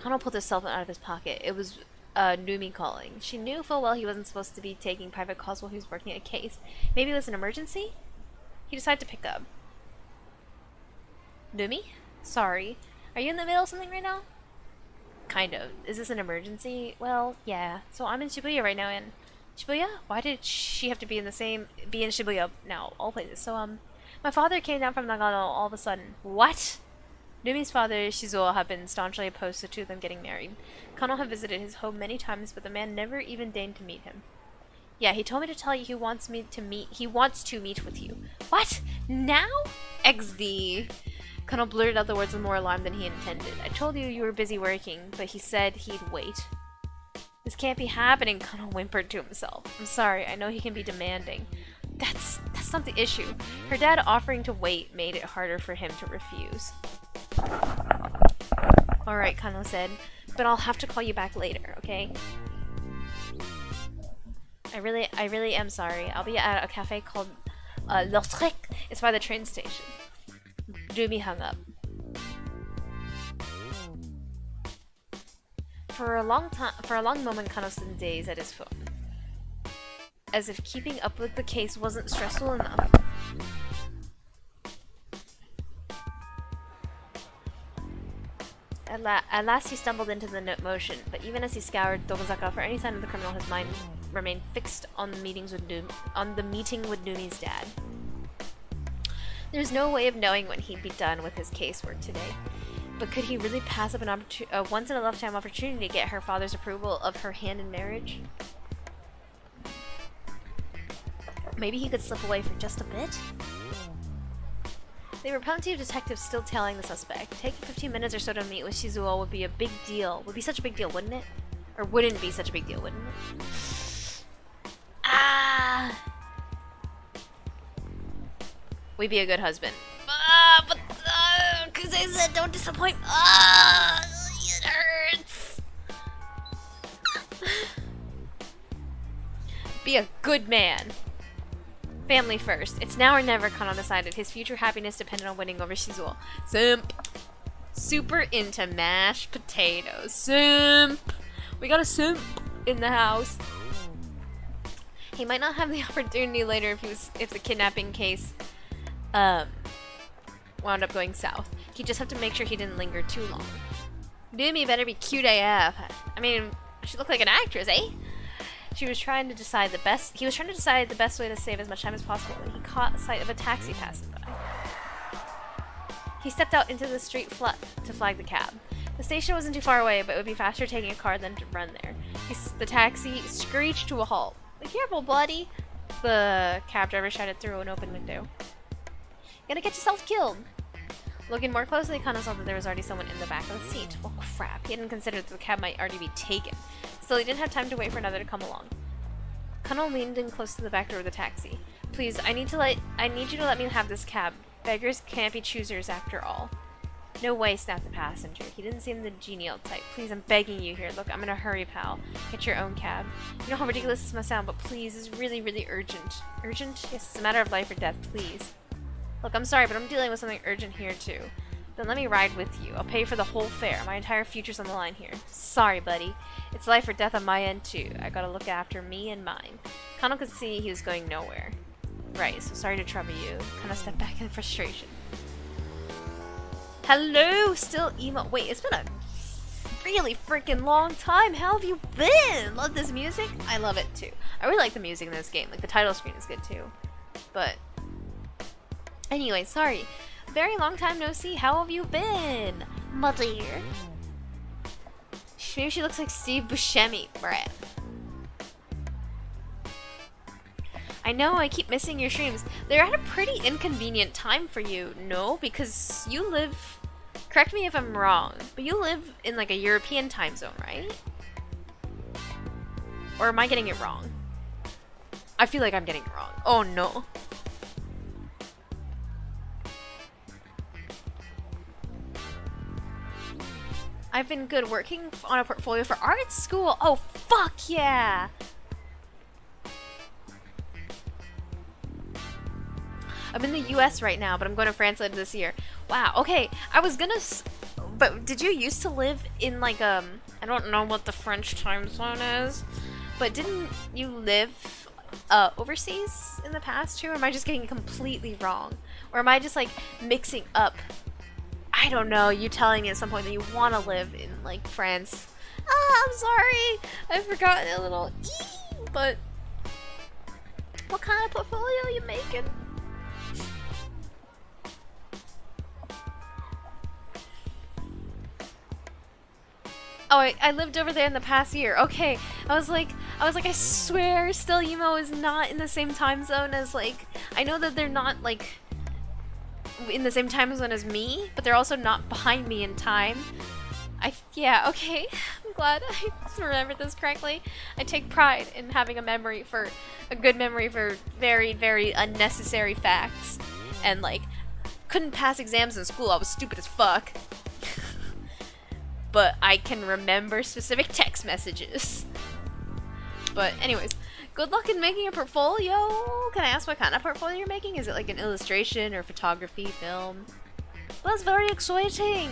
[SPEAKER 1] Kano pulled his cell phone out of his pocket. It was Numi calling. She knew full well he wasn't supposed to be taking private calls while he was working a case. Maybe it was an emergency? He decided to pick up. Numi? Sorry. Are you in the middle of something right now? Kind of. Is this an emergency? Well, yeah. So I'm in Shibuya right now, and... Shibuya? Why did she have to be in Shibuya now? All places. So, my father came down from Nagano all of a sudden. What? Numi's father, Shizuo, had been staunchly opposed to the two of them getting married. Kano had visited his home many times, but the man never even deigned to meet him. Yeah, he told me to tell you he wants to meet with you. What? Now? XD. Kano blurted out the words with more alarm than he intended. I told you you were busy working, but he said he'd wait. This can't be happening, Kano whimpered to himself. I'm sorry, I know he can be demanding. That's not the issue. Her dad offering to wait made it harder for him to refuse. Alright, Kano said, but I'll have to call you back later, okay? I really am sorry. I'll be at a cafe called L'Autric. It's by the train station. Numi hung up. For a long moment, Kano stood dazed at his phone, as if keeping up with the case wasn't stressful enough. At last he stumbled into the motion, but even as he scoured Dogonzaka for any sign of the criminal, his mind remained fixed on the meeting with Numi's dad. There was no way of knowing when he'd be done with his casework today. But could he really pass up a once-in-a-lifetime opportunity to get her father's approval of her hand in marriage? Maybe he could slip away for just a bit? There were plenty of detectives still tailing the suspect. Taking 15 minutes or so to meet with Shizuo would be a big deal. Would be such a big deal, wouldn't it? Or wouldn't be such a big deal, wouldn't it? We'd be a good husband. But Kuze said don't disappoint. It hurts. Be a good man. Family first. It's now or never, Kano decided. His future happiness depended on winning over Shizuo. Simp. Super into mashed potatoes. Simp. We got a simp in the house. He might not have the opportunity later if the kidnapping case wound up going south. He'd just have to make sure he didn't linger too long. Numi better be cute AF. I mean, she looked like an actress, eh? He was trying to decide the best way to save as much time as possible when he caught sight of a taxi passing by. He stepped out into the street to flag the cab. The station wasn't too far away, but it would be faster taking a car than to run there. The taxi screeched to a halt. Be careful, buddy! The cab driver shouted through an open window. You're gonna get yourself killed! Looking more closely, Kano saw that there was already someone in the back of the seat. Oh crap, he hadn't considered that the cab might already be taken. Still, he didn't have time to wait for another to come along. Kano leaned in close to the back door of the taxi. Please, I need you to let me have this cab. Beggars can't be choosers after all. No way, snapped the passenger. He didn't seem the genial type. Please, I'm begging you here. Look, I'm in a hurry, pal. Get your own cab. You know how ridiculous this must sound, but please, this is really, really urgent. Urgent? Yes, it's a matter of life or death, please. Look, I'm sorry, but I'm dealing with something urgent here, too. Then let me ride with you. I'll pay for the whole fare. My entire future's on the line here. Sorry, buddy. It's life or death on my end, too. I gotta look after me and mine. Kano could see he was going nowhere. Right, so sorry to trouble you. Kano stepped back in frustration. Hello? Still emo. Wait, it's been a really freaking long time. How have you been? Love this music? I love it, too. I really like the music in this game. Like, the title screen is good, too. But anyway, sorry. Very long time no see. How have you been?
[SPEAKER 2] My dear.
[SPEAKER 1] Maybe she looks like Steve Buscemi. Brett. I know, I keep missing your streams. They're at a pretty inconvenient time for you, no? Because you live... Correct me if I'm wrong, but you live in like a European time zone, right? Or am I getting it wrong? I feel like I'm getting it wrong. Oh no. I've been good working on a portfolio for art school. Oh, fuck yeah! I'm in the US right now, but I'm going to France later this year. Wow, okay. I was gonna... But did you used to live in like, I don't know what the French time zone is, but didn't you live overseas in the past too? Or am I just getting it completely wrong? Or am I just like mixing up... I don't know, you telling me at some point that you want to live in, like, France. Ah, I'm sorry! I've forgotten a little but... What kind of portfolio are you making? Oh, I lived over there in the past year. Okay, I was like, I swear, Still Emo is not in the same time zone as, like... I know that they're not, like... in the same time zone as me, but they're also not behind me in time. Yeah, okay. I'm glad I remembered this correctly. I take pride in having a good memory for very, very unnecessary facts. And like, couldn't pass exams in school, I was stupid as fuck. But I can remember specific text messages. But anyways, good luck in making a portfolio. Can I ask what kind of portfolio you're making? Is it like an illustration or photography, film? Well, that's very exciting.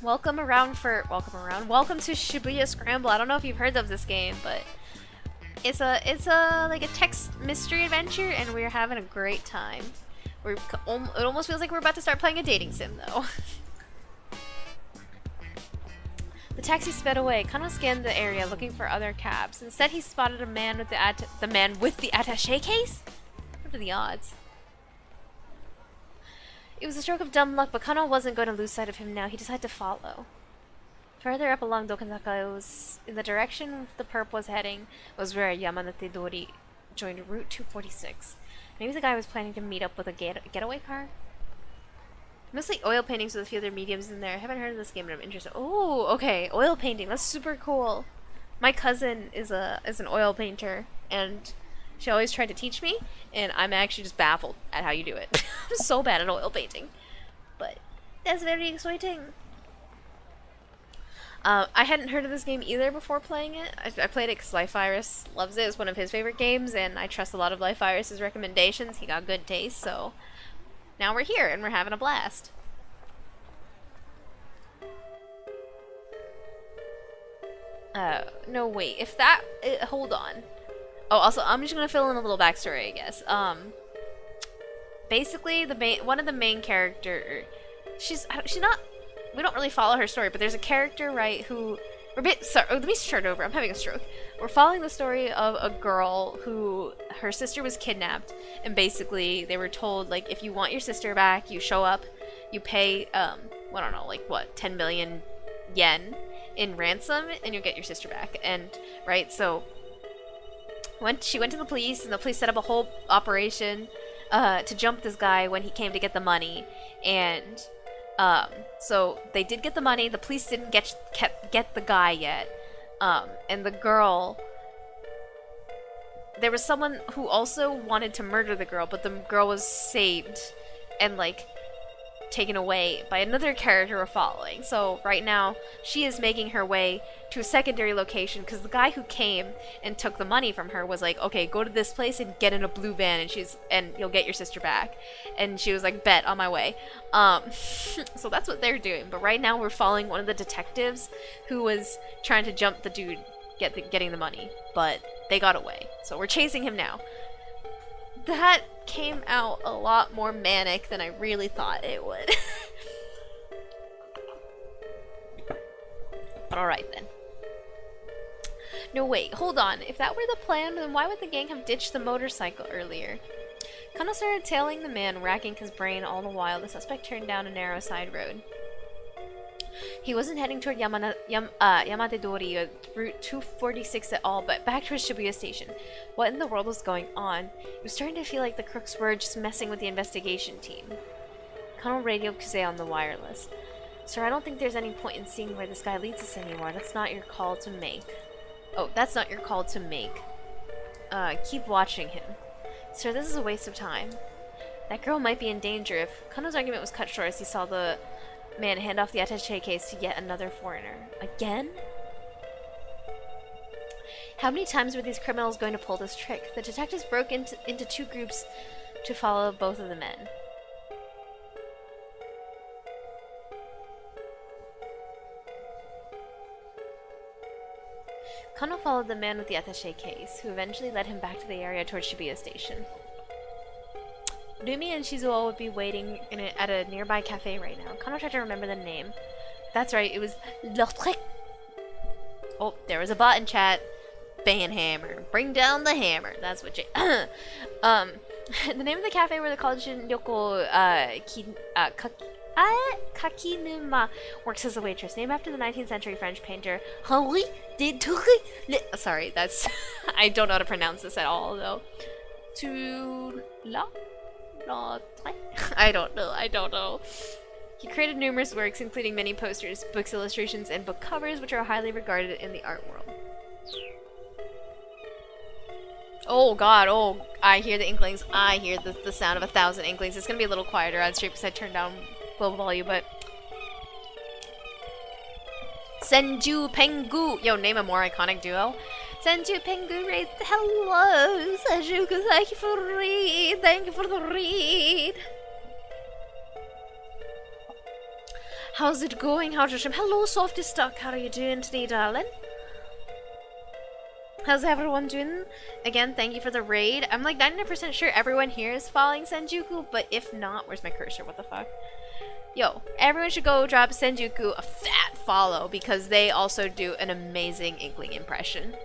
[SPEAKER 1] Welcome to Shibuya Scramble. I don't know if you've heard of this game, but it's a like a text mystery adventure, and we're having a great time. It almost feels like we're about to start playing a dating sim, though. The taxi sped away. Kano scanned the area looking for other cabs. Instead, he spotted a man with the attaché case? What are the odds? It was a stroke of dumb luck, but Kano wasn't going to lose sight of him now. He decided to follow. Further up along Dokanzaka, it was in the direction the perp was heading, was where Yamanate Dori joined Route 246. Maybe the guy was planning to meet up with a getaway car? Mostly oil paintings with a few other mediums in there. I haven't heard of this game, but I'm interested. Oh, okay. Oil painting. That's super cool. My cousin is an oil painter, and she always tried to teach me, and I'm actually just baffled at how you do it. I'm so bad at oil painting. But that's very exciting. I hadn't heard of this game either before playing it. I played it because Lifevirus loves it. It's one of his favorite games, and I trust a lot of Lifevirus's recommendations. He got good taste, so... Now we're here, and we're having a blast. No, wait. If that... hold on. Oh, also, I'm just gonna fill in a little backstory, I guess. Basically, one of the main character... She's not... We don't really follow her story, but there's a character, right, who... Sorry, let me start over. I'm having a stroke. We're following the story of a girl who... Her sister was kidnapped, and basically they were told, like, if you want your sister back, you show up, you pay, I don't know, like, what, 10 million yen, in ransom, and you'll get your sister back. And, right, so she went to the police, and the police set up a whole operation to jump this guy when he came to get the money. And so they did get the money. The police didn't get the guy yet. And the girl, there was someone who also wanted to murder the girl, but the girl was saved and like taken away by another character we're following. So right now she is making her way to a secondary location because the guy who came and took the money from her was like, okay, go to this place and get in a blue van, and you'll get your sister back. And she was like, bet, on my way. So that's what they're doing. But right now we're following one of the detectives who was trying to jump the dude getting the money, but they got away. So we're chasing him now. That came out a lot more manic than I really thought it would. But alright then. No, wait, hold on. If that were the plan, then why would the gang have ditched the motorcycle earlier? Kano started tailing the man, racking his brain all the while the suspect turned down a narrow side road. He wasn't heading toward Yamate-dori, Route 246 at all, but back towards Shibuya Station. What in the world was going on? It was starting to feel like the crooks were just messing with the investigation team. Kano radioed Kuze on the wireless. Sir, I don't think there's any point in seeing where this guy leads us anymore. That's not your call to make. Oh, that's not your call to make. Keep watching him. Sir, this is a waste of time. That girl might be in danger. If Kano's argument was cut short as he saw the man hand off the attaché case to yet another foreigner. Again? How many times were these criminals going to pull this trick? The detectives broke into two groups to follow both of the men. Kano followed the man with the attaché case, who eventually led him back to the area towards Shibuya Station. Rumi and Shizuo would be waiting at a nearby cafe right now. Kano tried to remember the name. That's right, it was Lautrec. Oh, there was a bot in chat. Banhammer. Bring down the hammer. That's what the name of the cafe where the college in Ryoko Kakinuma works as a waitress, named after the 19th century French painter Henri de Toury. Sorry, that's I don't know how to pronounce this at all though. I don't know. He created numerous works, including many posters, books, illustrations, and book covers, which are highly regarded in the art world. Oh god, oh, I hear the inklings. I hear the sound of 1,000 inklings. It's gonna be a little quieter on stream because I turned down global volume, but... Senju Pengu! Yo, name a more iconic duo. Senju Pengu raid. Hello, Senju, thank you for the read. Thank you for the read. How's it going? How's your stream? Hello, Softy Stuck. How are you doing today, darling? How's everyone doing? Again, thank you for the raid. I'm like 99% sure everyone here is following Senjuku, but if not, where's my cursor? What the fuck? Yo, everyone should go drop Senjuku a fat follow because they also do an amazing inkling impression.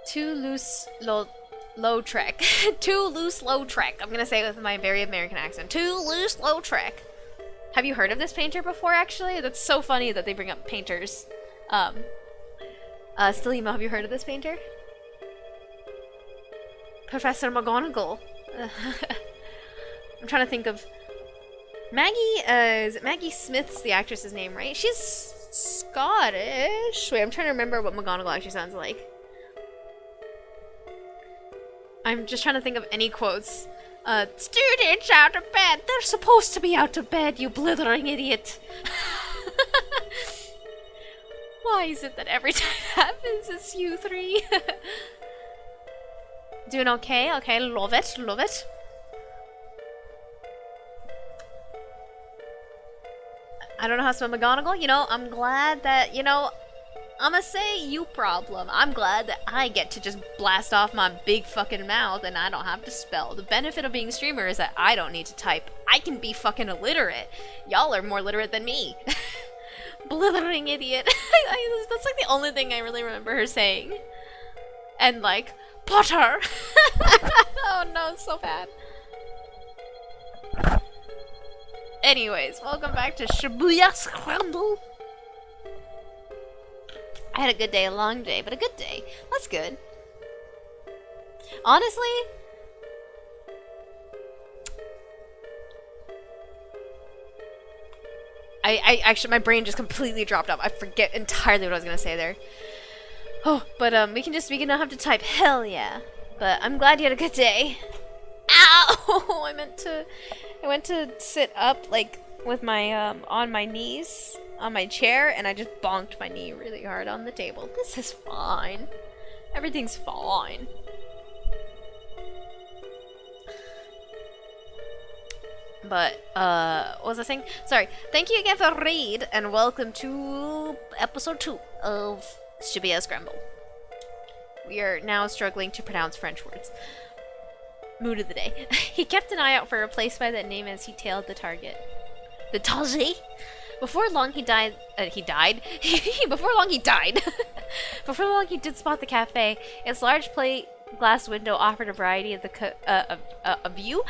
[SPEAKER 1] Too loose, low trek. Too loose, low trek. I'm gonna say it with my very American accent. Too loose, low trek. Have you heard of this painter before, actually? That's so funny that they bring up painters. Stelimo, have you heard of this painter? Professor McGonagall. I'm trying to think of... Maggie, is it Maggie Smith's the actress's name, right? She's Scottish. Wait, I'm trying to remember what McGonagall actually sounds like. I'm just trying to think of any quotes. Students out of bed. They're supposed to be out of bed, you blithering idiot. Why is it that every time it happens it's you three? Doing okay? Okay, love it, love it. I don't know how to spell McGonagall. You know, I'm glad that, you know, I'ma say you problem. I'm glad that I get to just blast off my big fucking mouth and I don't have to spell. The benefit of being a streamer is that I don't need to type. I can be fucking illiterate. Y'all are more literate than me. Blithering idiot. That's like the only thing I really remember her saying. And like, Potter! Oh no, it's so bad. Anyways, welcome back to Shibuya Scramble. I had a good day, a long day, but a good day. That's good. Honestly, I actually, my brain just completely dropped off. I forget entirely what I was gonna say there. Oh, but we can not have to type. Hell yeah. But I'm glad you had a good day. Ow! I went to sit up like with my on my knees on my chair, and I just bonked my knee really hard on the table. This is fine. Everything's fine. But, what was I saying? Sorry. Thank you again for read, and welcome to episode 2 of Shibuya Scramble. We are now struggling to pronounce French words. Mood of the day. He kept an eye out for a place by that name as he tailed the target. The Taji? Before long he died. Before long he died. Before long he did spot the cafe. Its large plate glass window offered a variety of a view.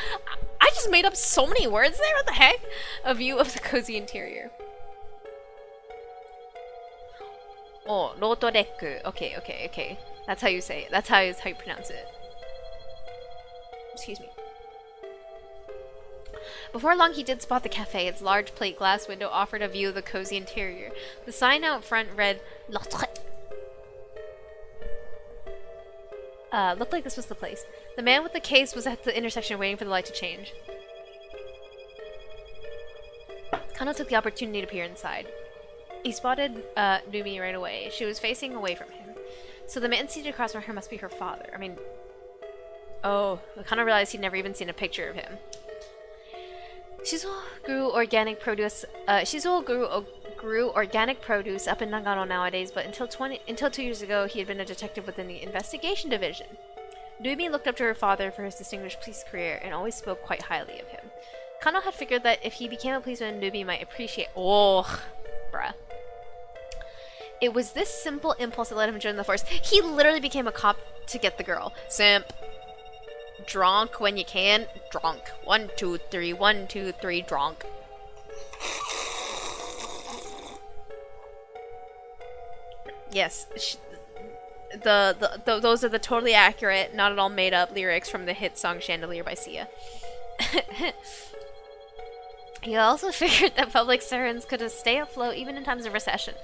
[SPEAKER 1] I just made up so many words there. What the heck? A view of the cozy interior. Oh, rotoreku. Okay. That's how you say it. That's how you pronounce it. Excuse me. Before long, he did spot the cafe. Its large plate glass window offered a view of the cozy interior. The sign out front read "L'autre." Looked like this was the place. The man with the case was at the intersection waiting for the light to change. Kano took the opportunity to peer inside. He spotted Numi right away. She was facing away from him. So the man seated across from her must be her father. I mean... Oh, Kano realized he'd never even seen a picture of him. Shizuo grew organic produce up in Nagano nowadays, but until 2 years ago, he had been a detective within the investigation division. Numi looked up to her father for his distinguished police career and always spoke quite highly of him. Kano had figured that if he became a policeman, Numi might appreciate. Oh, bruh. It was this simple impulse that led him to join the force. He literally became a cop to get the girl. Simp. Drunk when you can. Drunk. 1, 2, 3. 1, 2, 3. Drunk. Yes. Those are the totally accurate, not at all made up lyrics from the hit song Chandelier by Sia. He also figured that public servants could stay afloat even in times of recession,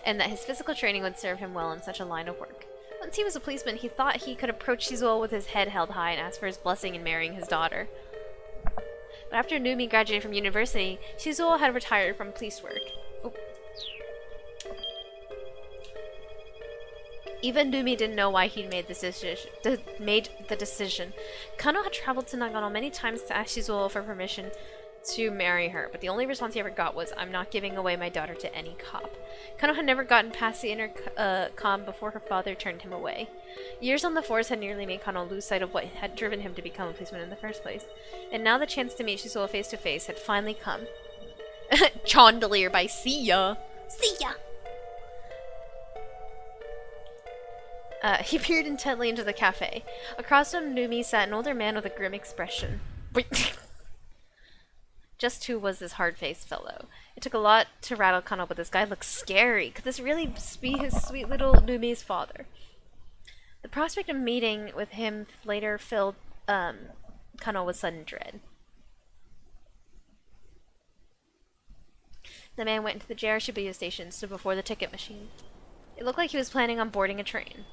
[SPEAKER 1] and that his physical training would serve him well in such a line of work. Once he was a policeman, he thought he could approach Shizuo with his head held high and ask for his blessing in marrying his daughter. But after Numi graduated from university, Shizuo had retired from police work. Oh. Even Numi didn't know why he'd made the decision. Kano had traveled to Nagano many times to ask Shizuo for permission to marry her, but the only response he ever got was, "I'm not giving away my daughter to any cop." Kano had never gotten past the intercom before her father turned him away. Years on the force had nearly made Kano lose sight of what had driven him to become a policeman in the first place, and now the chance to meet Shizuo face to face had finally come. Chandelier by Sia. Sia. He peered intently into the cafe. Across from Numi sat an older man with a grim expression. Just who was this hard-faced fellow? It took a lot to rattle Kano, but this guy looks scary. Could this really be his sweet little Numi's father? The prospect of meeting with him later filled Kano with sudden dread. The man went into the JR Shibuya station and stood before the ticket machine. It looked like he was planning on boarding a train.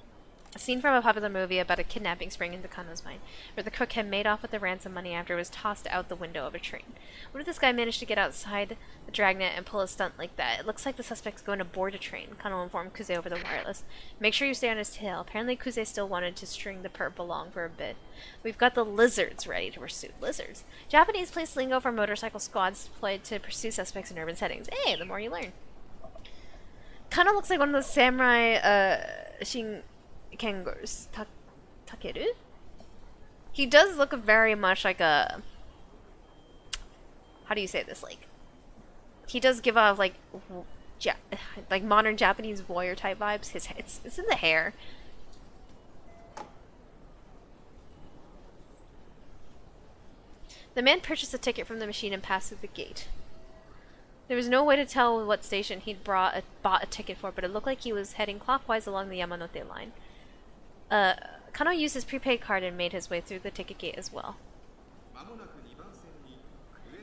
[SPEAKER 1] A scene from a popular movie about a kidnapping sprang into Kano's mind, where the crook had made off with the ransom money after it was tossed out the window of a train. What if this guy managed to get outside the dragnet and pull a stunt like that? It looks like the suspect's going to board a train, Kano informed Kuze over the wireless. Make sure you stay on his tail. Apparently Kuze still wanted to string the perp along for a bit. We've got the lizards ready to pursue. Lizards? Japanese place lingo for motorcycle squads deployed to pursue suspects in urban settings. Hey, the more you learn. Kano looks like one of those samurai, Kengurs. Takeru? He does look very much like a... How do you say this? Like, he does give off, like modern Japanese warrior type vibes. It's in the hair. The man purchased a ticket from the machine and passed through the gate. There was no way to tell what station he'd bought a ticket for, but it looked like he was heading clockwise along the Yamanote line. Kano used his prepaid card and made his way through the ticket gate as well.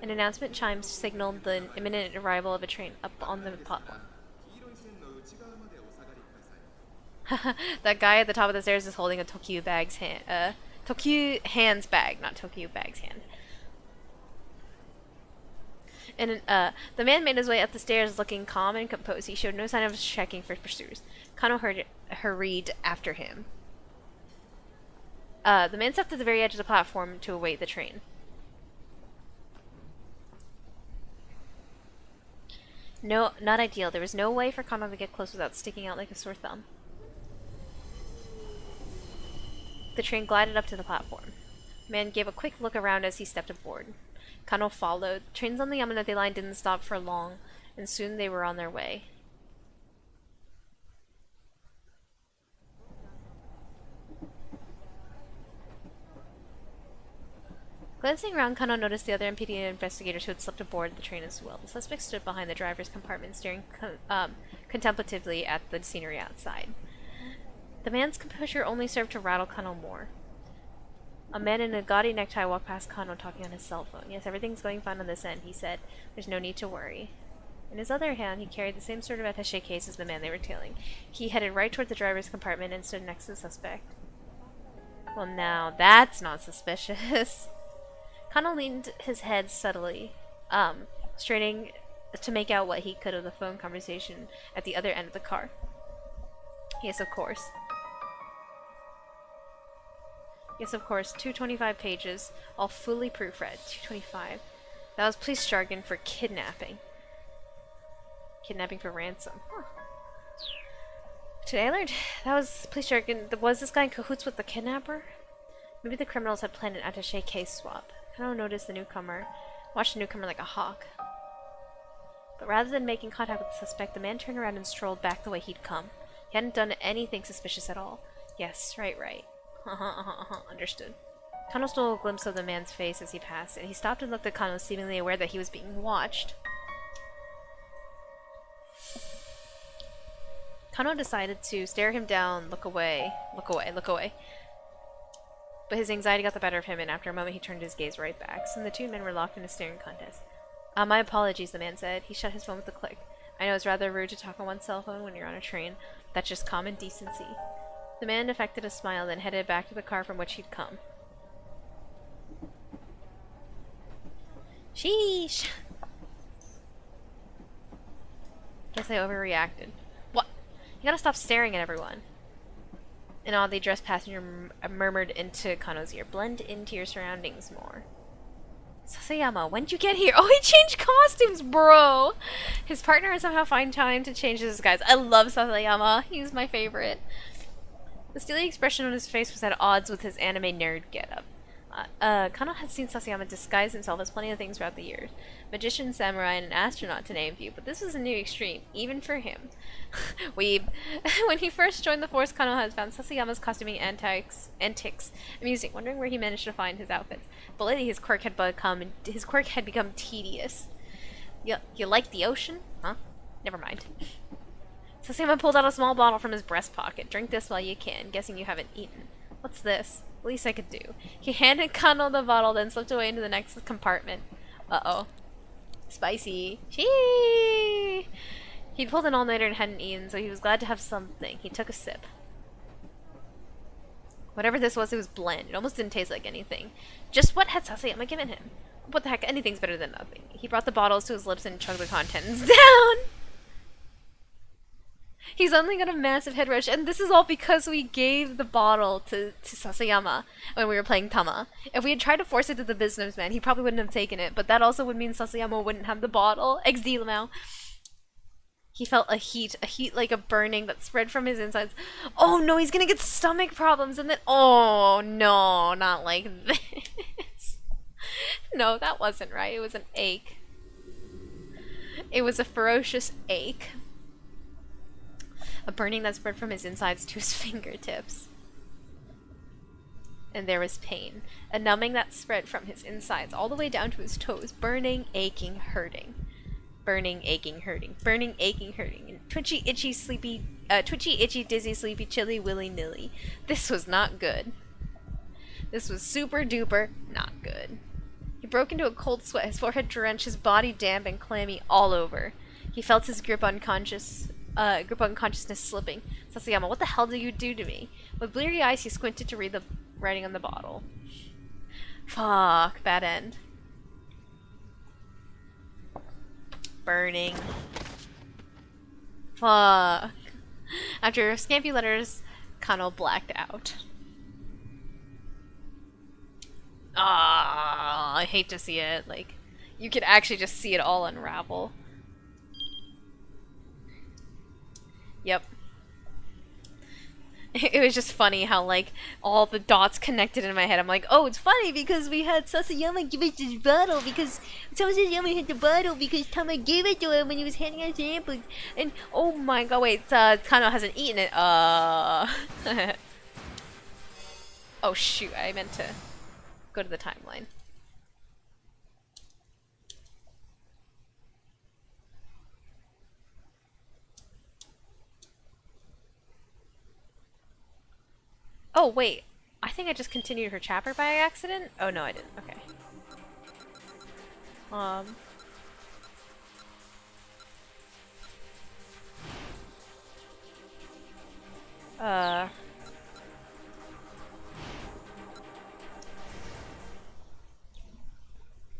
[SPEAKER 1] An announcement chime signaled the imminent arrival of a train up on the platform. That guy at the top of the stairs is holding a Tokyu hand's bag, not Tokyu bag's hand. And the man made his way up the stairs looking calm and composed. He showed no sign of checking for pursuers. Kano hurried after him. The man stepped at the very edge of the platform to await the train. No, not ideal. There was no way for Kano to get close without sticking out like a sore thumb. The train glided up to the platform. The man gave a quick look around as he stepped aboard. Kano followed. Trains on the Yamanote line didn't stop for long, and soon they were on their way. Glancing around, Kano noticed the other MPD investigators who had slipped aboard the train as well. The suspect stood behind the driver's compartment, staring contemplatively at the scenery outside. The man's composure only served to rattle Kano more. A man in a gaudy necktie walked past Kano talking on his cell phone. Yes, everything's going fine on this end, he said. There's no need to worry. In his other hand, he carried the same sort of attaché case as the man they were tailing. He headed right toward the driver's compartment and stood next to the suspect. Well, now, that's not suspicious. Kano leaned his head subtly, straining to make out what he could of the phone conversation at the other end of the car. Yes, of course. Yes, of course. 225 pages, all fully proofread. 225. That was police jargon for kidnapping. Kidnapping for ransom. Huh. Today I learned that was police jargon. Was this guy in cahoots with the kidnapper? Maybe the criminals had planned an attaché case swap. Kano noticed watched the newcomer like a hawk. But rather than making contact with the suspect, the man turned around and strolled back the way he'd come. He hadn't done anything suspicious at all. Yes, right. Understood. Kano stole a glimpse of the man's face as he passed, and he stopped and looked at Kano, seemingly aware that he was being watched. Kano decided to stare him down, look away. But his anxiety got the better of him, and after a moment he turned his gaze right back. Soon the two men were locked in a staring contest. My apologies, the man said. He shut his phone with a click. I know it's rather rude to talk on one's cell phone when you're on a train. That's just common decency. The man affected a smile, then headed back to the car from which he'd come. Sheesh! Guess I overreacted. What? You gotta stop staring at everyone. An oddly dressed passenger murmured into Kano's ear. Blend into your surroundings more. Sasayama, when'd you get here? Oh, he changed costumes, bro! His partner had somehow found time to change his disguise. I love Sasayama. He's my favorite. The steely expression on his face was at odds with his anime nerd getup. Kano had seen Sasayama disguise himself as plenty of things throughout the years. Magician, samurai, and an astronaut to name a few, but this was a new extreme, even for him. Weeb. When he first joined the force, Kano had found Sasayama's costuming antics amusing, wondering where he managed to find his outfits. But lately his quirk had become tedious. You like the ocean? Huh? Never mind. Sasayama pulled out a small bottle from his breast pocket. Drink this while you can, guessing you haven't eaten. What's this? Least I could do. He handed Kano the bottle, then slipped away into the next compartment. Uh-oh. Spicy. Chee! He'd pulled an all-nighter and hadn't eaten, so he was glad to have something. He took a sip. Whatever this was, it was bland. It almost didn't taste like anything. Just what had Sasayama given him? What the heck? Anything's better than nothing. He brought the bottles to his lips and chugged the contents down! He suddenly got a massive head rush, and this is all because we gave the bottle to Sasayama when we were playing Tama. If we had tried to force it to the businessman, he probably wouldn't have taken it, but that also would mean Sasayama wouldn't have the bottle. XD Lamau. He felt a heat like a burning that spread from his insides. Oh no, he's gonna get stomach problems, and then oh no, not like this. No, that wasn't right. It was an ache. It was a ferocious ache. A burning that spread from his insides to his fingertips. And there was pain. A numbing that spread from his insides all the way down to his toes. Burning, aching, hurting. Burning, aching, hurting. Burning, aching, hurting. And twitchy, itchy, sleepy, twitchy, itchy, dizzy, sleepy, chilly, willy-nilly. This was not good. This was super duper not good. He broke into a cold sweat, his forehead drenched, his body damp and clammy all over. He felt his grip on consciousness slipping. Sasayama, what the hell did you do to me? With bleary eyes, he squinted to read the writing on the bottle. Fuck, bad end. Burning. Fuck. After a few letters, Kano blacked out. Ah, I hate to see it. Like, you could actually just see it all unravel. Yep. It was just funny how, like, all the dots connected in my head. I'm like, oh, it's funny because we had Sasayama give us this bottle because Sasayama had the bottle because Tama gave it to him when he was handing out samples. And, oh my god, wait, Kano hasn't eaten it. Oh, shoot, I meant to go to the timeline. Oh, wait. I think I just continued her chapter by accident? Oh, no, I didn't. Okay.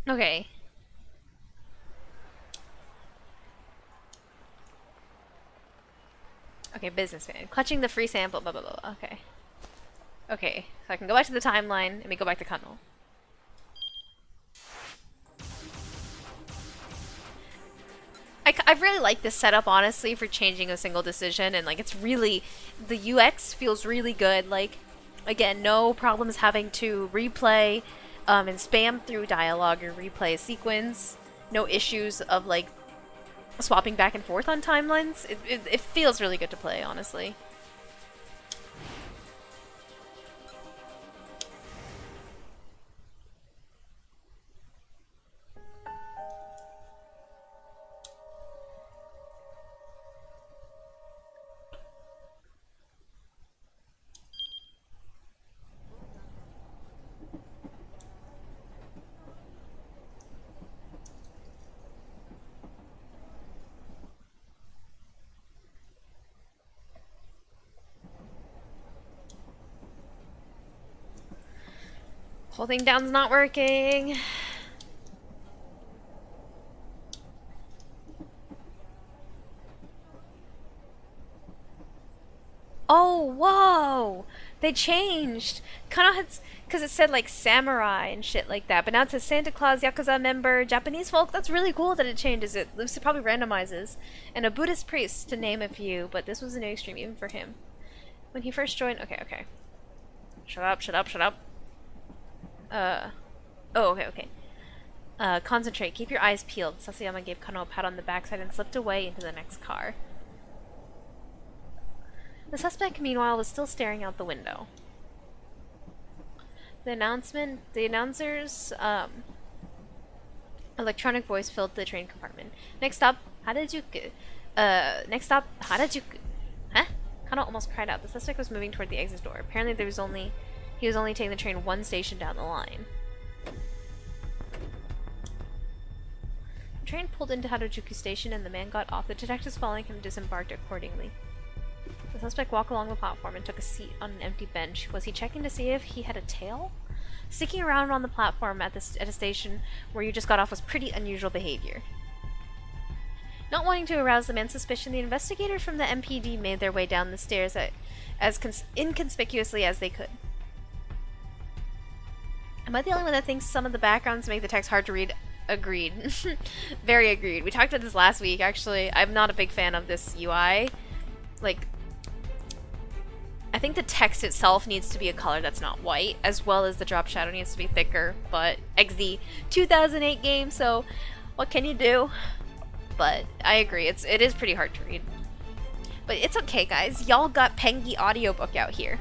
[SPEAKER 1] Okay. Okay, businessman. Clutching the free sample, blah, blah, blah. Okay. Okay, so I can go back to the timeline, and we go back to Kano. I really like this setup, honestly, for changing a single decision, and, like, it's really... The UX feels really good, like, again, no problems having to replay, and spam through dialogue or replay a sequence. No issues of, like, swapping back and forth on timelines. It feels really good to play, honestly. Holding down's not working. Oh, whoa! They changed! Kano had... Because it said, like, samurai and shit like that, but now it says Santa Claus, Yakuza member, Japanese folk. That's really cool that it changes it. This probably randomizes. And a Buddhist priest, to name a few, but this was a new extreme even for him. When he first joined... Okay, okay. Shut up, shut up, shut up. Oh, okay, okay. Concentrate. Keep your eyes peeled. Sasayama gave Kano a pat on the backside and slipped away into the next car. The suspect, meanwhile, was still staring out the window. The announcer's, electronic voice filled the train compartment. Next stop, Harajuku. Next stop, Harajuku. Huh? Kano almost cried out. The suspect was moving toward the exit door. Apparently he was only taking the train one station down the line. The train pulled into Harajuku station and the man got off. The detectives following him disembarked accordingly. The suspect walked along the platform and took a seat on an empty bench. Was he checking to see if he had a tail? Sticking around on the platform at a station where you just got off was pretty unusual behavior. Not wanting to arouse the man's suspicion, the investigators from the MPD made their way down the stairs as inconspicuously as they could. Am I the only one that thinks some of the backgrounds make the text hard to read? Agreed. Very agreed. We talked about this last week, actually. I'm not a big fan of this UI. Like, I think the text itself needs to be a color that's not white, as well as the drop shadow needs to be thicker, but XD 2008 game, so what can you do? But I agree, it is pretty hard to read. But it's okay, guys. Y'all got Pengi audiobook out here.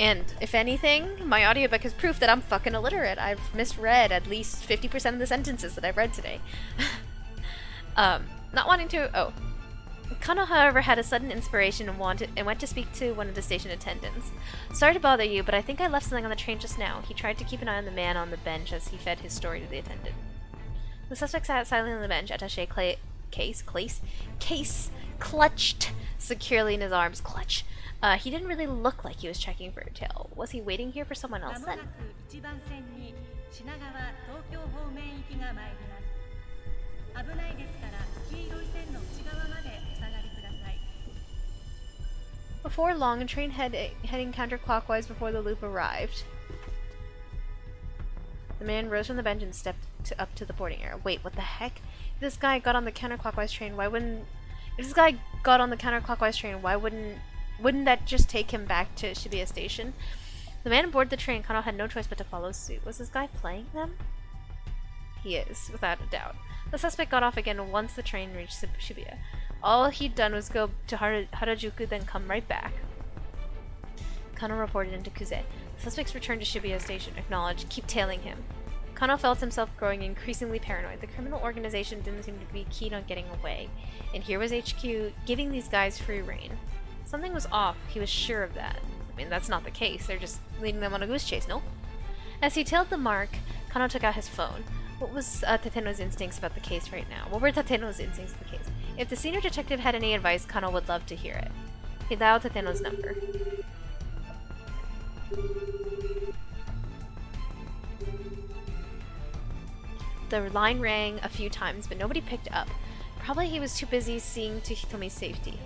[SPEAKER 1] And if anything, my audiobook is proof that I'm fucking illiterate. I've misread at least 50% of the sentences that I've read today. Not wanting to... Oh. Kano, however, had a sudden inspiration and went to speak to one of the station attendants. Sorry to bother you, but I think I left something on the train just now. He tried to keep an eye on the man on the bench as he fed his story to the attendant. The suspect sat silently on the bench, attaché case clutched securely in his arms. Clutch. He didn't really look like he was checking for a tail. Was he waiting here for someone else then? Before long, a train heading counterclockwise before the loop arrived. The man rose from the bench and stepped up to the boarding area. Wait, what the heck? If this guy got on the counterclockwise train, why wouldn't that just take him back to Shibuya Station? The man aboard the train, Kano had no choice but to follow suit. Was this guy playing them? He is, without a doubt. The suspect got off again once the train reached Shibuya. All he'd done was go to Harajuku, then come right back. Kano reported into Kuze. The suspects returned to Shibuya Station. Acknowledged. Keep tailing him. Kano felt himself growing increasingly paranoid. The criminal organization didn't seem to be keen on getting away. And here was HQ giving these guys free rein. Something was off. He was sure of that. I mean, that's not the case. They're just leading them on a goose chase, no? As he tailed the mark, Kano took out his phone. What was Tateno's instincts about the case right now? What were Tateno's instincts about the case? If the senior detective had any advice, Kano would love to hear it. He dialed Tateno's number. The line rang a few times, but nobody picked up. Probably he was too busy seeing to Hitomi's safety.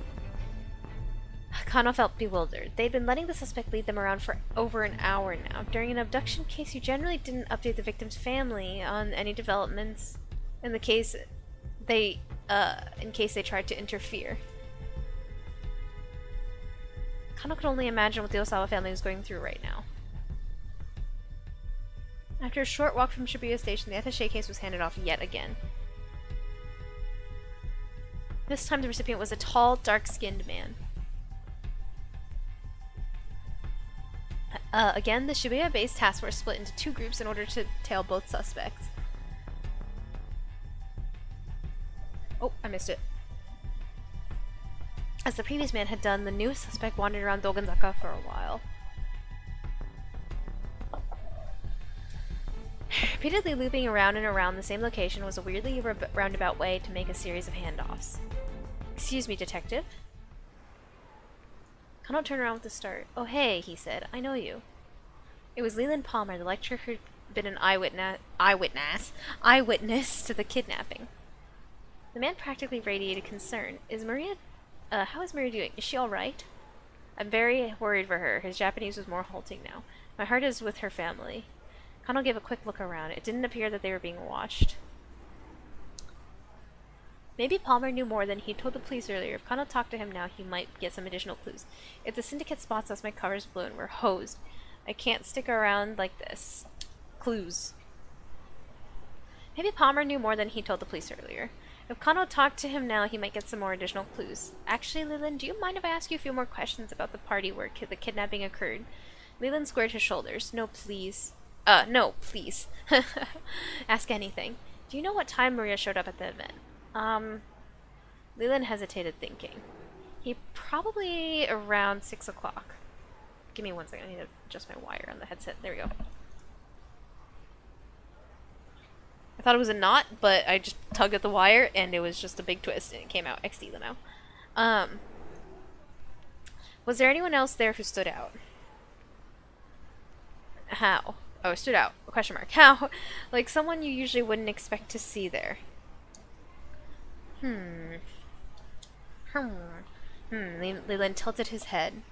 [SPEAKER 1] Kano felt bewildered. They'd been letting the suspect lead them around for over an hour now. During an abduction case, you generally didn't update the victim's family on any developments in the case in case they tried to interfere. Kano could only imagine what the Osawa family was going through right now. After a short walk from Shibuya Station, the attaché case was handed off yet again. This time the recipient was a tall, dark-skinned man. Again, the Shibuya-based task force split into two groups in order to tail both suspects. Oh, I missed it. As the previous man had done, the newest suspect wandered around Dogonzaka for a while. Repeatedly looping around and around the same location was a weirdly roundabout way to make a series of handoffs. Excuse me, detective? Kano turned around with a start. Oh hey, he said. I know you. It was Leland Palmer, the lecturer who'd been an eyewitness to the kidnapping. The man practically radiated concern. How is Maria doing? Is she alright? I'm very worried for her. His Japanese was more halting now. My heart is with her family. Kano gave a quick look around. It didn't appear that they were being watched. Maybe Palmer knew more than he told the police earlier. If Kano talked to him now, he might get some additional clues. If the syndicate spots us, my cover's blown. We're hosed. I can't stick around like this. Clues. Maybe Palmer knew more than he told the police earlier. If Kano talked to him now, he might get some more additional clues. Actually, Leland, do you mind if I ask you a few more questions about the party where the kidnapping occurred? Leland squared his shoulders. No, please. No, please. Ask anything. Do you know what time Maria showed up at the event? Leland hesitated, thinking. He probably around 6 o'clock. Give me 1 second, I need to adjust my wire on the headset. There we go. I thought it was a knot, but I just tugged at the wire and it was just a big twist and it came out. XD Limo. Was there anyone else there who stood out? How? Oh, stood out. Question mark. How? Like someone you usually wouldn't expect to see there. Leland tilted his head.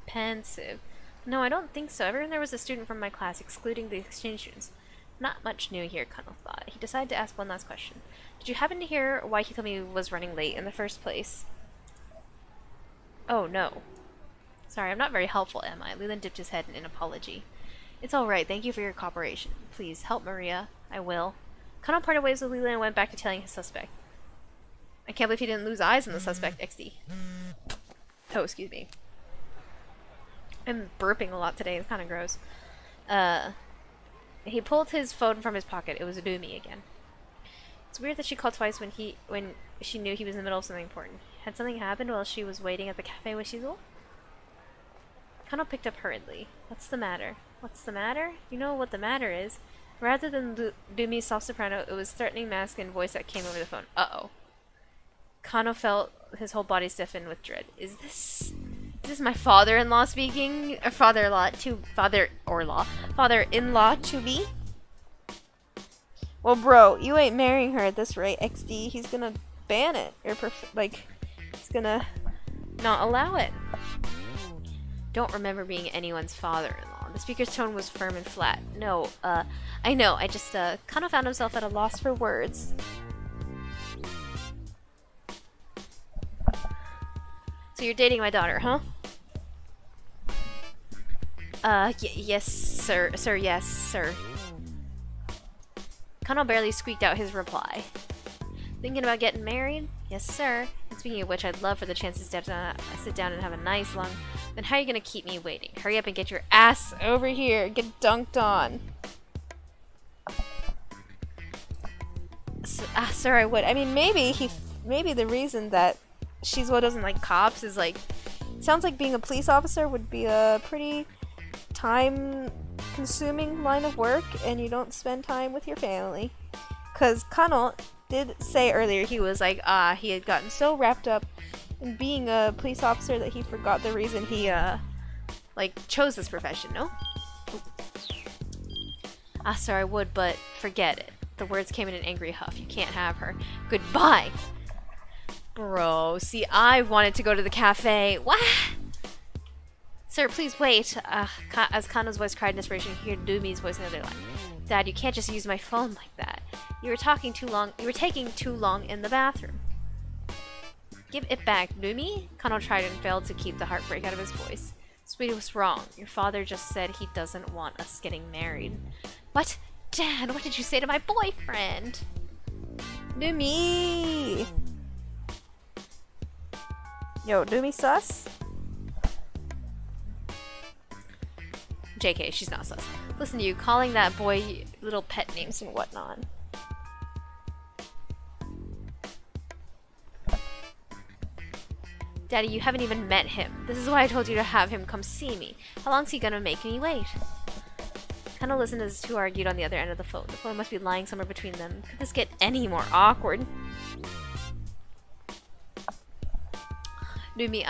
[SPEAKER 1] Pensive. No, I don't think so. Everyone there was a student from my class, excluding the exchange students. Not much new here, Kano thought. He decided to ask one last question. Did you happen to hear why he told me he was running late in the first place? Oh, no. Sorry, I'm not very helpful, am I? Leland dipped his head in an apology. It's alright, thank you for your cooperation. Please, help Maria. I will. Kano parted ways with Leland and went back to telling his suspect. I can't believe he didn't lose eyes on the suspect, XD. Oh, excuse me. I'm burping a lot today. It's kind of gross. He pulled his phone from his pocket. It was Dumi again. It's weird that she called twice when she knew he was in the middle of something important. Had something happened while she was waiting at the cafe with Shizuo? Kano picked up hurriedly. What's the matter? What's the matter? You know what the matter is. Rather than Dumi's soft soprano, it was threatening masculine voice that came over the phone. Uh-oh. Kano felt his whole body stiffen with dread. Is this my father-in-law speaking? Or father-in-law to me? Well, bro, you ain't marrying her at this rate, XD. He's gonna ban it. Or, he's gonna not allow it. Don't remember being anyone's father-in-law. The speaker's tone was firm and flat. No, I know. I just, Kano found himself at a loss for words. So you're dating my daughter, huh? Yes, sir. Sir, yes, sir. Kano barely squeaked out his reply. Thinking about getting married? Yes, sir. And speaking of which, I'd love for the chance to sit down and have a nice long... Then how are you gonna keep me waiting? Hurry up and get your ass over here. Get dunked on. Sir, I would. I mean, maybe the reason that Shizuo doesn't like cops is like... Sounds like being a police officer would be a pretty time-consuming line of work, and you don't spend time with your family. Because Kano did say earlier he was like, he had gotten so wrapped up in being a police officer that he forgot the reason he, chose this profession, no? Sir, I would, but forget it. The words came in an angry huff. You can't have her. Goodbye! Bro, see, I wanted to go to the cafe. What? Sir, please wait. As Kano's voice cried in desperation, he heard Dumi's voice on the other line. Dad, you can't just use my phone like that. You were taking too long in the bathroom. Give it back, Dumi? Kano tried and failed to keep the heartbreak out of his voice. Sweetie was wrong. Your father just said he doesn't want us getting married. What? Dad, what did you say to my boyfriend? Dumi! Yo, Dumi sus? JK, she's not sus. Listen to you, calling that boy little pet names and whatnot. Daddy, you haven't even met him. This is why I told you to have him come see me. How long's he gonna make me wait? Kinda listened as the two argued on the other end of the phone. The phone must be lying somewhere between them. Could this get any more awkward? Numi,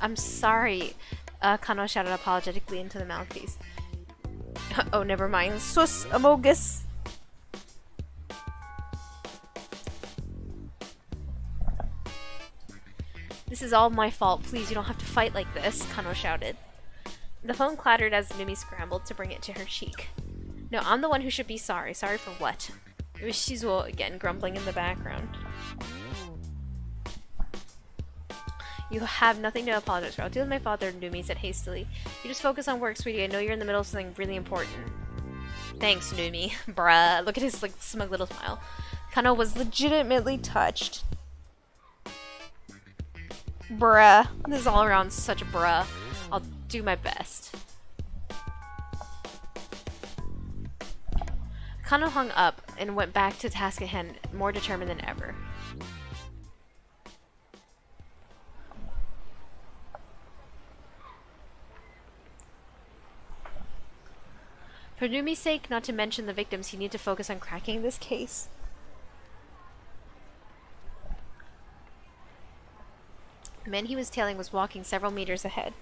[SPEAKER 1] I'm sorry. Kano shouted apologetically into the mouthpiece. Oh, never mind. Sus amogus. This is all my fault. Please, you don't have to fight like this, Kano shouted. The phone clattered as Numi scrambled to bring it to her cheek. No, I'm the one who should be sorry. Sorry for what? It was Shizuo again, grumbling in the background. You have nothing to apologize for. I'll deal with my father, Numi said hastily. You just focus on work, sweetie. I know you're in the middle of something really important. Thanks, Numi. Bruh. Look at his smug little smile. Kano was legitimately touched. Bruh. This is all around such a bruh. I'll do my best. Kano hung up and went back to task at hand, more determined than ever. For Numi's sake, not to mention the victims, he needed to focus on cracking this case. The man he was tailing was walking several meters ahead.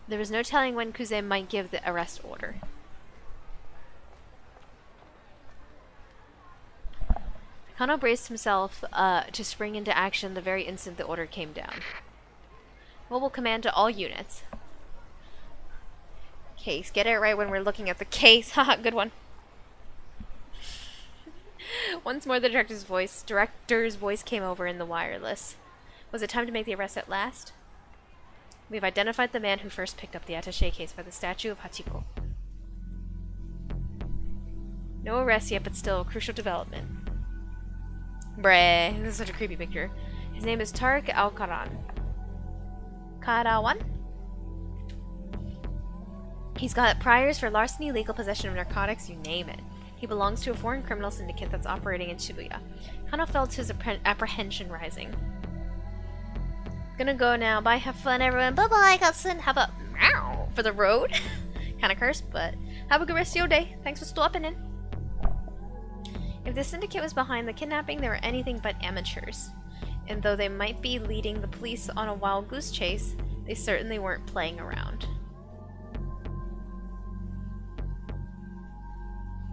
[SPEAKER 1] There was no telling when Kuze might give the arrest order. Kano braced himself to spring into action the very instant the order came down. Mobile command to all units. Case. Get it right when we're looking at the case. Haha, good one. Once more the director's voice came over in the wireless. Was it time to make the arrest at last? We've identified the man who first picked up the attaché case by the statue of Hachiko. No arrest yet, but still a crucial development. Bruh, this is such a creepy picture. His name is Tariq Al-Karan. Karawan? He's got priors for larceny, legal possession of narcotics, you name it. He belongs to a foreign criminal syndicate that's operating in Shibuya. Kano felt his apprehension rising. Gonna go now. Bye, have fun, everyone. Bye-bye, Hudson. How about meow for the road? Kinda cursed, but have a good rest of your day. Thanks for stopping in. If the syndicate was behind the kidnapping, they were anything but amateurs. And though they might be leading the police on a wild goose chase, they certainly weren't playing around.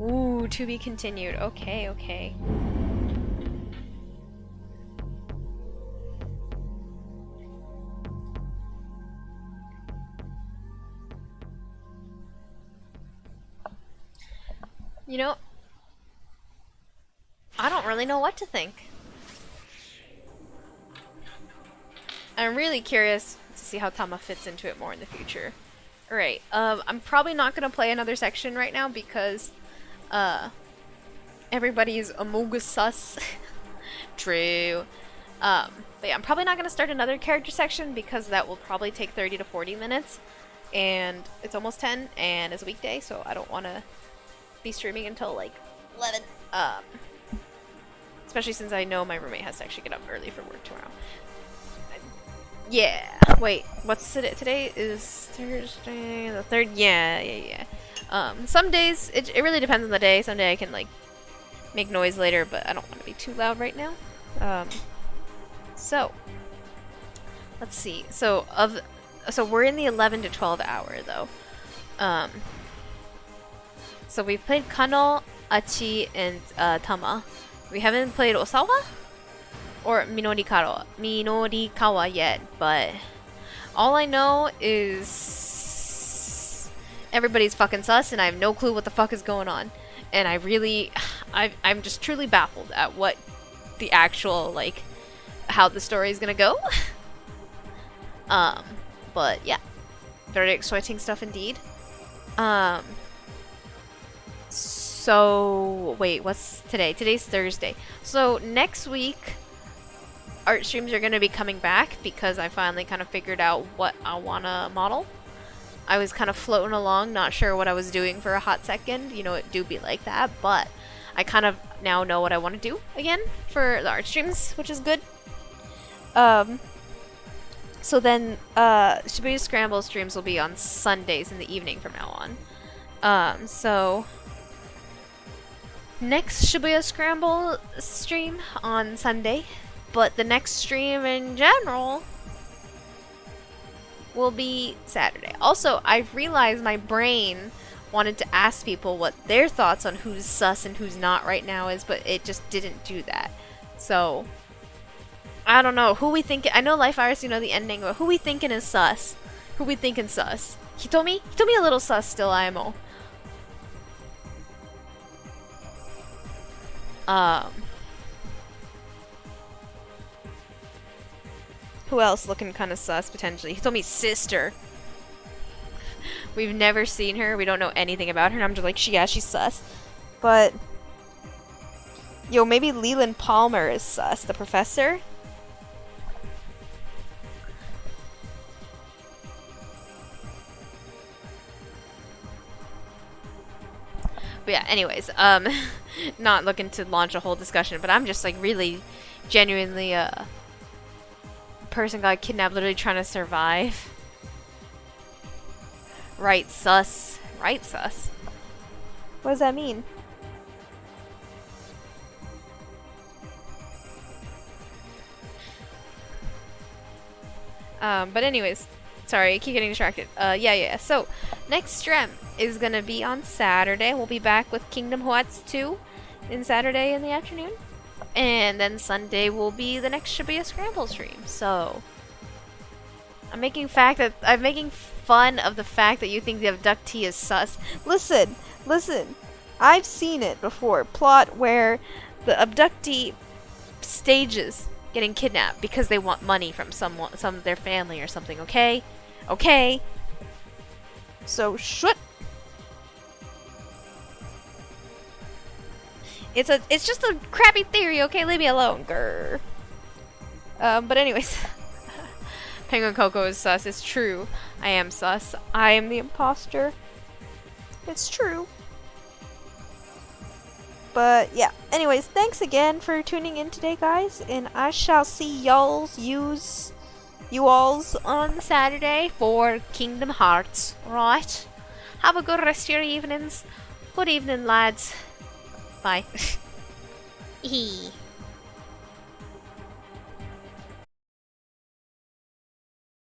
[SPEAKER 1] Ooh, to be continued. Okay, okay. You know, I don't really know what to think. I'm really curious to see how Tama fits into it more in the future. Alright, I'm probably not gonna play another section right now because, everybody is Among Us sus. True. But yeah, I'm probably not gonna start another character section because that will probably take 30 to 40 minutes. And it's almost 10, and it's a weekday, so I don't wanna be streaming until like 11. Especially since I know my roommate has to actually get up early for work tomorrow. Yeah. Wait, what's today? Today is Thursday the 3rd. Yeah. Some days it really depends on the day. Some day I can like make noise later, but I don't want to be too loud right now. So let's see. So we're in the 11 to 12 hour though. So we've played Kano, Achi, and Tama. We haven't played Osawa or Minorikawa yet, but all I know is everybody's fucking sus, and I have no clue what the fuck is going on. And I'm just truly baffled at what the actual, like, how the story is gonna go. But yeah, very exciting stuff indeed. So, wait, what's today? Today's Thursday. So, next week, art streams are going to be coming back because I finally kind of figured out what I want to model. I was kind of floating along, not sure what I was doing for a hot second. You know, it do be like that, but I kind of now know what I want to do again for the art streams, which is good. So then, Shibuya Scramble streams will be on Sundays in the evening from now on. So next Shibuya Scramble stream on Sunday, but the next stream in general will be Saturday. Also, I've realized my brain wanted to ask people what their thoughts on who's sus and who's not right now is, but it just didn't do that. So I don't know who we think. I know Life Iris, you know the ending, but who we thinking is sus? Who we thinking sus? Hitomi? Hitomi a little sus still, IMO. Who else looking kind of sus potentially? Hitomi's sister. We've never seen her. We don't know anything about her. And I'm just like, yeah, she's sus. But yo, maybe Leland Palmer is sus. The professor. But yeah, anyways, not looking to launch a whole discussion, but I'm just like really genuinely person got kidnapped literally trying to survive. Right sus. Right sus. What does that mean? But anyways, sorry, I keep getting distracted. Yeah. So, next stream is gonna be on Saturday. We'll be back with Kingdom Hearts 2 in Saturday in the afternoon. And then Sunday will be the next Shibuya Scramble stream. So, I'm making fun of the fact that you think the abductee is sus. Listen. I've seen it before. Plot where the abductee stages getting kidnapped because they want money from some of their family or something, okay? Okay. So, shut. It's just a crappy theory, okay? Leave me alone, grr. But anyways. Penguin Coco is sus. It's true. I am sus. I am the imposter. It's true. But yeah. Anyways, thanks again for tuning in today, guys. And I shall see you alls on Saturday for Kingdom Hearts. Right? Have a good rest of your evenings. Good evening, lads. Bye.
[SPEAKER 2] Hee.